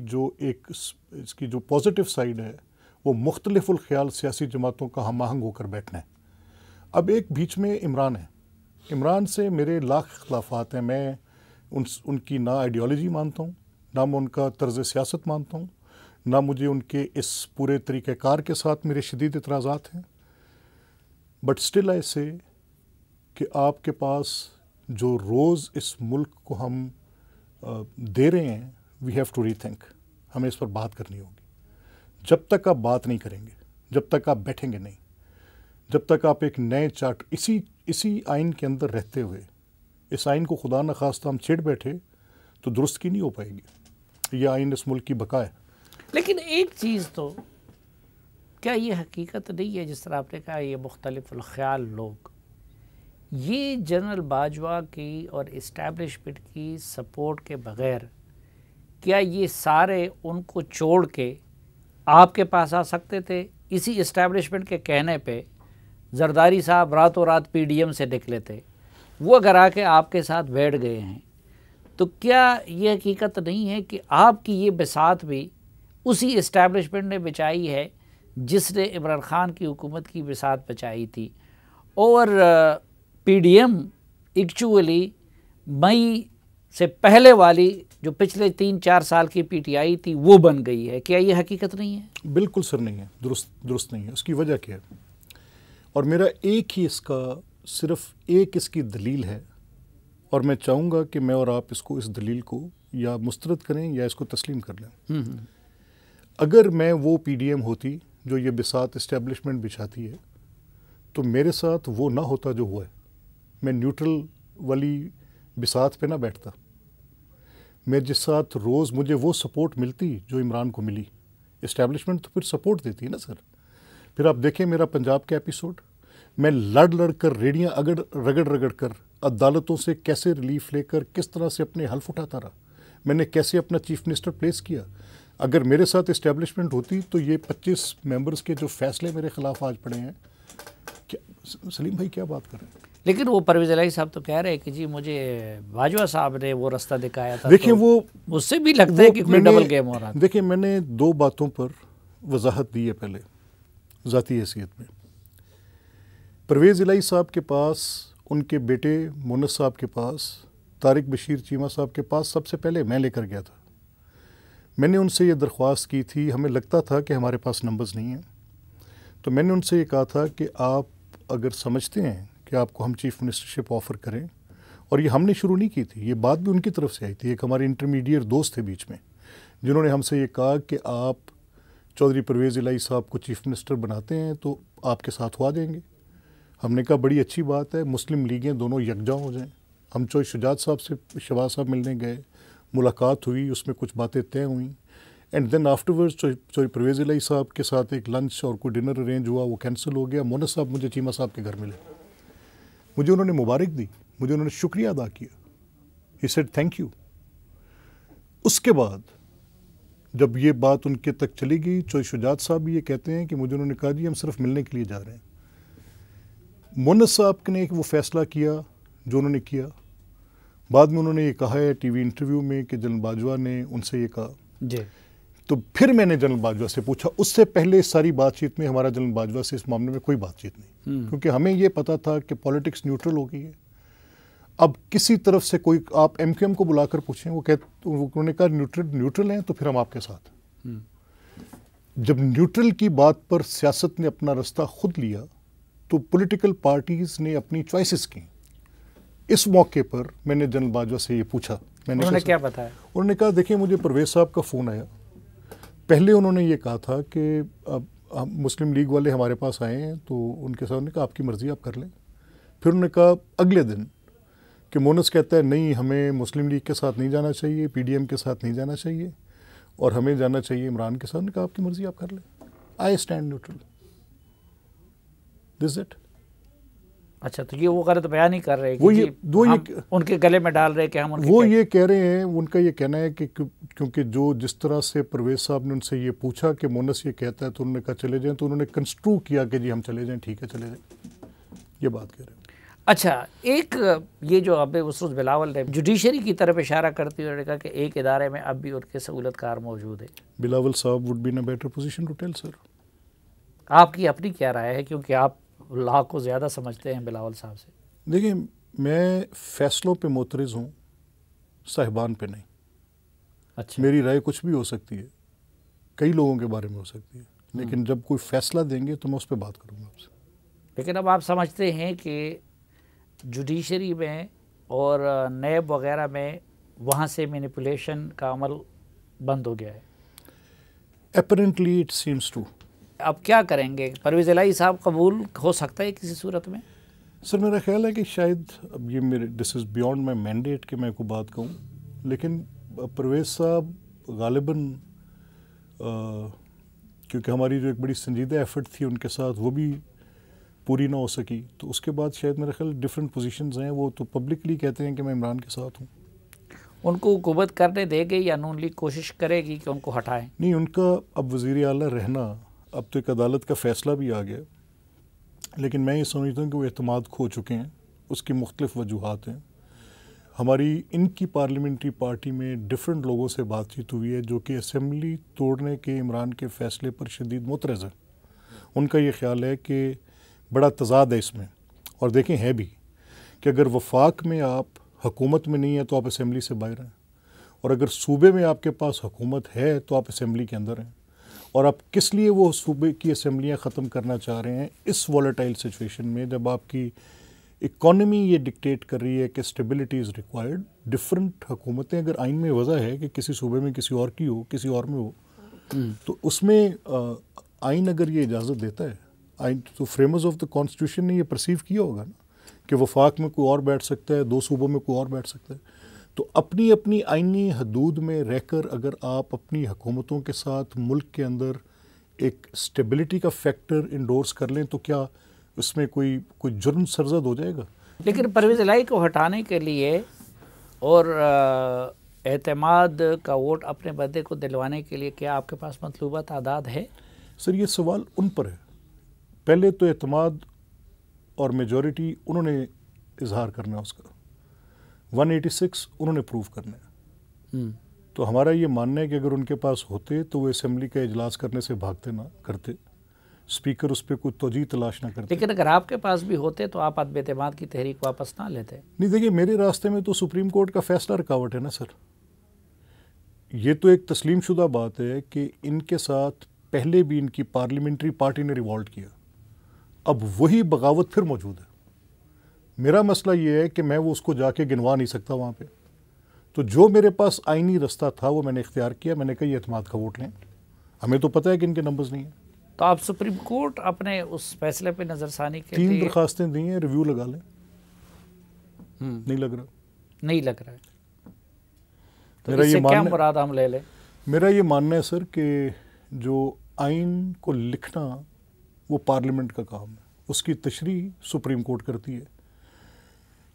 جو پازیٹیو سائیڈ ہے وہ مختلف الخیال سیاسی جماعتوں کا ہم آہنگ ہو کر بیٹھنا ہے. اب ایک بیچ میں عمران ہے. عمران سے میرے لاکھ اختلافات ہیں. میں ان کی نہ آئیڈیالوجی مانتا ہوں، نہ میں ان کا طرز سیاست مانتا ہوں، نہ مجھے ان کے اس پورے طریقہ کار کے ساتھ میرے شدید اعتراضات ہیں. بٹ اسٹل آئی سے کہ آپ کے پاس جو روز اس ملک کو ہم دے رہے ہیں، we have to rethink. ہمیں اس پر بات کرنی ہوگی. جب تک آپ بات نہیں کریں گے، جب تک آپ بیٹھیں گے نہیں، جب تک آپ ایک نئے چارٹ اسی آئین کے اندر رہتے ہوئے اس آئین کو خدا نخواستہ ہم چھیڑ بیٹھے تو درست کی نہیں ہو پائے گی. یہ آئین اس ملک کی بقا ہے. لیکن ایک چیز تو کیا یہ حقیقت نہیں ہے، جس طرح آپ نے کہا یہ مختلف الخیال لوگ، یہ جنرل باجوہ کی اور اسٹیبلشمنٹ کی سپورٹ کے بغیر کیا یہ سارے ان کو چھوڑ کے آپ کے پاس آ سکتے تھے؟ اسی اسٹیبلشمنٹ کے کہنے پہ زرداری صاحب راتوں رات پی ڈی ایم سے نکلے تھے، وہ اگر آ کے آپ کے ساتھ بیٹھ گئے ہیں تو کیا یہ حقیقت نہیں ہے کہ آپ کی یہ بساط بھی اسی اسٹیبلشمنٹ نے بچائی ہے جس نے عمران خان کی حکومت کی بساط بچائی تھی؟ اور پی ڈی ایم ایکچولی مئی سے پہلے والی جو پچھلے 3-4 سال کی پی ٹی آئی تھی وہ بن گئی ہے، کیا یہ حقیقت نہیں ہے؟ بالکل سر نہیں ہے، درست نہیں ہے۔ اس کی وجہ کیا ہے؟ اور میرا ایک ہی اس کا صرف ایک اس کی دلیل ہے، اور میں چاہوں گا کہ میں اور آپ اس دلیل کو یا مسترد کریں یا اس کو تسلیم کر لیں۔ اگر میں وہ پی ڈی ایم ہوتی جو یہ بساط اسٹیبلشمنٹ بچھاتی ہے تو میرے ساتھ وہ نہ ہوتا جو ہوا ہے، میں نیوٹرل والی بساط پہ نہ بیٹھتا، میں جس ساتھ روز مجھے وہ سپورٹ ملتی جو عمران کو ملی۔ اسٹیبلشمنٹ تو پھر سپورٹ دیتی ہے نا سر۔ پھر آپ دیکھیں میرا پنجاب کا ایپیسوڈ، میں لڑ کر ریڑیاں رگڑ کر عدالتوں سے کیسے ریلیف لے کر کس طرح سے اپنے حلف اٹھاتا رہا، میں نے کیسے اپنا چیف منسٹر پلیس کیا۔ اگر میرے ساتھ اسٹیبلشمنٹ ہوتی تو یہ 25 ممبرز کے جو فیصلے میرے خلاف آج پڑے ہیں، سلیم بھائی کیا بات کر رہے ہیں؟ لیکن وہ پرویز الہی صاحب تو کہہ رہے ہیں کہ جی مجھے باجوہ صاحب نے وہ رستہ دکھایا تھا۔ دیکھیں وہ اس سے بھی لگتا ہے کہ کوئی ڈبل گیم ہو رہا تھا۔ دیکھیں میں نے 2 باتوں پر وضاحت دی ہے پہلے ذاتی حیثیت میں۔ پرویز الہی صاحب کے پاس، ان کے بیٹے مونس صاحب کے پاس، طارق بشیر چیمہ صاحب کے پاس سب سے پہلے میں لے کر گیا تھا۔ میں نے ان سے یہ درخواست کی تھی، ہمیں لگتا تھا کہ ہمارے پاس نمبرز نہیں ہیں، تو میں نے ان سے یہ کہا تھا کہ آپ اگر سمجھتے ہیں کہ آپ کو ہم چیف منسٹرشپ آفر کریں، اور یہ ہم نے شروع نہیں کی تھی، یہ بات بھی ان کی طرف سے آئی تھی، ایک ہمارے انٹرمیڈیٹ دوست تھے بیچ میں جنہوں نے ہم سے یہ کہا کہ آپ چودھری پرویز الہی صاحب کو چیف منسٹر بناتے ہیں تو آپ کے ساتھ ہوا دیں گے۔ ہم نے کہا بڑی اچھی بات ہے، مسلم لیگیں دونوں یکجا ہو جائیں۔ ہم چوہے شجاعت صاحب سے شہباز صاحب ملنے گئے، ملاقات ہوئی، اس میں کچھ باتیں طے ہوئیں، اینڈ دین آفٹرورڈ چوہے پرویز الہی صاحب کے ساتھ ایک لنچ اور کوئی ڈنر ارینج ہوا، وہ کینسل ہو گیا۔ مونس صاحب مجھے چیمہ صاحب کے گھر ملے، مجھے انہوں نے مبارک دی، مجھے انہوں نے شکریہ ادا کیا، ہی سیڈ تھینک یو۔ اس کے بعد جب یہ بات ان کے تک چلی گئی، چوہے شجاعت صاحب بھی یہ کہتے ہیں کہ مجھے انہوں نے کہا جی ہم صرف ملنے کے لیے جا رہے ہیں۔ مونس صاحب نے وہ فیصلہ کیا جو انہوں نے کیا، بعد میں انہوں نے یہ کہا ہے ٹی وی انٹرویو میں کہ جنرل باجوہ نے ان سے یہ کہا جی، تو پھر میں نے جنرل باجوہ سے پوچھا۔ اس سے پہلے ساری بات چیت میں ہمارا جنرل باجوہ سے اس معاملے میں کوئی بات چیت نہیں، کیونکہ ہمیں یہ پتا تھا کہ پالیٹکس نیوٹرل ہو گئی ہے۔ اب کسی طرف سے کوئی آپ ایم کیو ایم کو بلا کر پوچھیں، انہوں نے کہا نیوٹرل ہیں تو پھر ہم آپ کے ساتھ۔ جب نیوٹرل کی بات پر سیاست نے اپنا رستہ خود لیا تو پولیٹیکل پارٹیز نے اپنی چوائسز کی۔ اس موقع پر میں نے جنرل باجوہ سے یہ پوچھا، انہوں نے کیا بتایا؟ انہوں نے کہا دیکھیں مجھے پرویز صاحب کا فون آیا، پہلے انہوں نے یہ کہا تھا کہ اب مسلم لیگ والے ہمارے پاس آئے ہیں تو ان کے ساتھ نے کہا آپ کی مرضی آپ کر لیں۔ پھر انہوں نے کہا اگلے دن کہ مونس کہتا ہے نہیں ہمیں مسلم لیگ کے ساتھ نہیں جانا چاہیے، پی ڈی ایم کے ساتھ نہیں جانا چاہیے، اور ہمیں جانا چاہیے عمران کے ساتھ۔ نے کہا آپ کی مرضی آپ کر لیں، I stand neutral, this it. اچھا، تو یہ وہ غلط بیان نہیں کر رہے وہ کہ یہ ان کے گلے میں ڈال رہے کہ ہم وہ یہ کہہ رہے ہیں، ان کا یہ کہنا ہے کہ کیونکہ جس طرح سے پرویز صاحب نے ان سے یہ پوچھا کہ مونس یہ کہتا ہے تو انہوں نے کہا چلے جائیں، تو انہوں نے کنسٹرو کیا کہ جی ہم چلے جائیں، ٹھیک ہے چلے جائیں، یہ بات کہہ رہے ہیں۔ اچھا، ایک یہ جو اب اسرت بلاول نے جوڈیشری کی طرف اشارہ کرتے ہوئے کہا کہ ایک ادارے میں اب بھی ان کے سہولت کار موجود ہے۔ Bilawal sahab would be in a better position to tell sir. آپ کی اپنی کیا رائے ہے، کیونکہ آپ لا کو زیادہ سمجھتے ہیں بلاول صاحب سے؟ دیکھیں میں فیصلوں پہ معترض ہوں، صاحبان پہ نہیں۔ اچھا، میری رائے کچھ بھی ہو سکتی ہے، کئی لوگوں کے بارے میں ہو سکتی ہے، لیکن جب کوئی فیصلہ دیں گے تو میں اس پہ بات کروں گا آپ سے۔ لیکن اب آپ سمجھتے ہیں کہ جوڈیشری میں اور نیب وغیرہ میں وہاں سے مینیپولیشن کا عمل بند ہو گیا ہے؟ Apparently it seems to. اب کیا کریں گے؟ پرویز الہی صاحب قبول ہو سکتا ہے کسی صورت میں؟ سر میرا خیال ہے کہ شاید اب یہ میرے دس از بیونڈ مائی مینڈیٹ کہ میں کوئی بات کہوں، لیکن پرویز صاحب غالباً کیونکہ ہماری جو ایک بڑی سنجیدہ ایفرٹ تھی ان کے ساتھ وہ بھی پوری نہ ہو سکی، تو اس کے بعد شاید میرا خیال ڈفرینٹ پوزیشنز ہیں، وہ تو پبلکلی کہتے ہیں کہ میں عمران کے ساتھ ہوں۔ ان کو حکومت کرنے دے گی یا نون لیگ کوشش کرے گی کہ ان کو ہٹائیں؟ نہیں، ان کا اب وزیر اعلیٰ رہنا، اب تو ایک عدالت کا فیصلہ بھی آ گیا، لیکن میں یہ سمجھتا ہوں کہ وہ اعتماد کھو چکے ہیں۔ اس کی مختلف وجوہات ہیں۔ ہماری ان کی پارلیمنٹری پارٹی میں ڈفرینٹ لوگوں سے بات چیت ہوئی ہے جو کہ اسمبلی توڑنے کے عمران کے فیصلے پر شدید معترض ہیں۔ ان کا یہ خیال ہے کہ بڑا تضاد ہے اس میں، اور دیکھیں ہے بھی کہ اگر وفاق میں آپ حکومت میں نہیں ہیں تو آپ اسمبلی سے باہر ہیں، اور اگر صوبے میں آپ کے پاس حکومت ہے تو آپ اسمبلی کے اندر ہیں، اور آپ کس لیے وہ صوبے کی اسمبلیاں ختم کرنا چاہ رہے ہیں اس والیٹائل سچویشن میں، جب آپ کی اکانومی یہ ڈکٹیٹ کر رہی ہے کہ اسٹیبلٹی از ریکوائرڈ. ڈفرینٹ حکومتیں اگر آئین میں وضع ہے کہ کسی صوبے میں کسی اور کی ہو، کسی اور میں ہو، تو اس میں آئین اگر یہ اجازت دیتا ہے، آئین تو فریمرز آف دا کانسٹیٹیوشن نے یہ پرسیو کیا ہوگا نا کہ وفاق میں کوئی اور بیٹھ سکتا ہے، 2 صوبوں میں کوئی اور بیٹھ سکتا ہے. تو اپنی اپنی آئینی حدود میں رہ کر اگر آپ اپنی حکومتوں کے ساتھ ملک کے اندر ایک اسٹیبلٹی کا فیکٹر انڈورس کر لیں تو کیا اس میں کوئی جرم سرزد ہو جائے گا؟ لیکن پرویز الہی کو ہٹانے کے لیے اور اعتماد کا ووٹ اپنے بندے کو دلوانے کے لیے کیا آپ کے پاس مطلوبہ تعداد ہے؟ سر یہ سوال ان پر ہے. پہلے تو اعتماد اور میجورٹی انہوں نے اظہار کرنا ہے، اس کا 186 انہوں نے پروف کرنا ہے. تو ہمارا یہ ماننا ہے کہ اگر ان کے پاس ہوتے تو وہ اسمبلی کا اجلاس کرنے سے بھاگتے نہ کرتے، اسپیکر اس پہ کوئی توجیہ تلاش نہ کرتے. لیکن اگر آپ کے پاس بھی ہوتے تو آپ عدم اعتماد کی تحریک واپس نہ لیتے؟ نہیں، دیکھیے میرے راستے میں تو سپریم کورٹ کا فیصلہ رکاوٹ ہے نا سر. یہ تو ایک تسلیم شدہ بات ہے کہ ان کے ساتھ پہلے بھی ان کی پارلیمنٹری پارٹی نے ریوالٹ کیا، اب وہی بغاوت پھر موجود ہے. میرا مسئلہ یہ ہے کہ میں وہ اس کو جا کے گنوا نہیں سکتا وہاں پہ. تو جو میرے پاس آئینی رستہ تھا وہ میں نے اختیار کیا. میں نے کہا یہ اعتماد کا ووٹ لیں، ہمیں تو پتہ ہے کہ ان کے نمبرز نہیں ہیں. تو آپ سپریم کورٹ اپنے اس فیصلے پہ نظر ثانی کے لیے 3 درخواستیں دی ہیں، ریویو لگا لیں. نہیں لگ رہا، نہیں لگ رہا ہے تو میرا اس یہ سے کیا ماننا مراد ہم لے لیں؟ میرا یہ ماننا ہے سر کہ جو آئین کو لکھنا وہ پارلیمنٹ کا کام ہے، اس کی تشریح سپریم کورٹ کرتی ہے.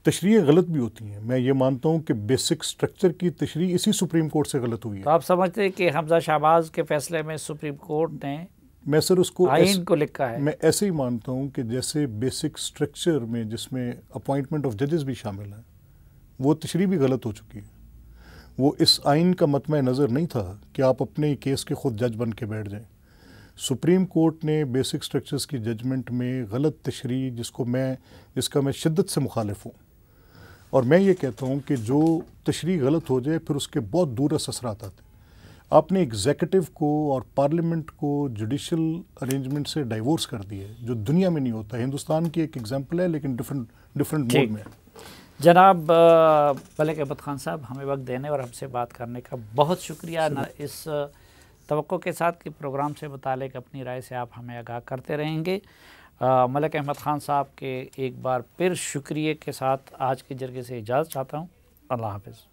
تشریحیں غلط بھی ہوتی ہیں، میں یہ مانتا ہوں کہ بیسک سٹرکچر کی تشریح اسی سپریم کورٹ سے غلط ہوئی ہے. تو آپ سمجھتے ہیں کہ حمزہ شہباز کے فیصلے میں سپریم کورٹ نے میں سر اس کو آئین کو لکھا ہے؟ میں ایسے ہی مانتا ہوں کہ جیسے بیسک سٹرکچر میں جس میں اپوائنٹمنٹ آف ججز بھی شامل ہیں، وہ تشریح بھی غلط ہو چکی ہے. وہ اس آئین کا مطمع نظر نہیں تھا کہ آپ اپنے کیس کے خود جج بن کے بیٹھ جائیں. سپریم کورٹ نے بیسک سٹرکچرز کی ججمنٹ میں غلط تشریح جس کا میں شدت سے مخالف ہوں، اور میں یہ کہتا ہوں کہ جو تشریح غلط ہو جائے پھر اس کے بہت دور اثرات آتے ہیں. آپ نے ایگزیکٹو کو اور پارلیمنٹ کو جوڈیشل ارینجمنٹ سے ڈائیورس کر دیا ہے، جو دنیا میں نہیں ہوتا. ہندوستان کی ایک ایگزامپل ہے لیکن ڈفرینٹ موڈ میں. جناب ملک احمد خان صاحب، ہمیں وقت دینے اور ہم سے بات کرنے کا بہت شکریہ. اس توقع کے ساتھ کہ پروگرام سے متعلق اپنی رائے سے آپ ہمیں آگاہ کرتے رہیں گے. ملک احمد خان صاحب کے ایک بار پھر شکریہ کے ساتھ آج کے جرگے سے اجازت چاہتا ہوں. اللہ حافظ.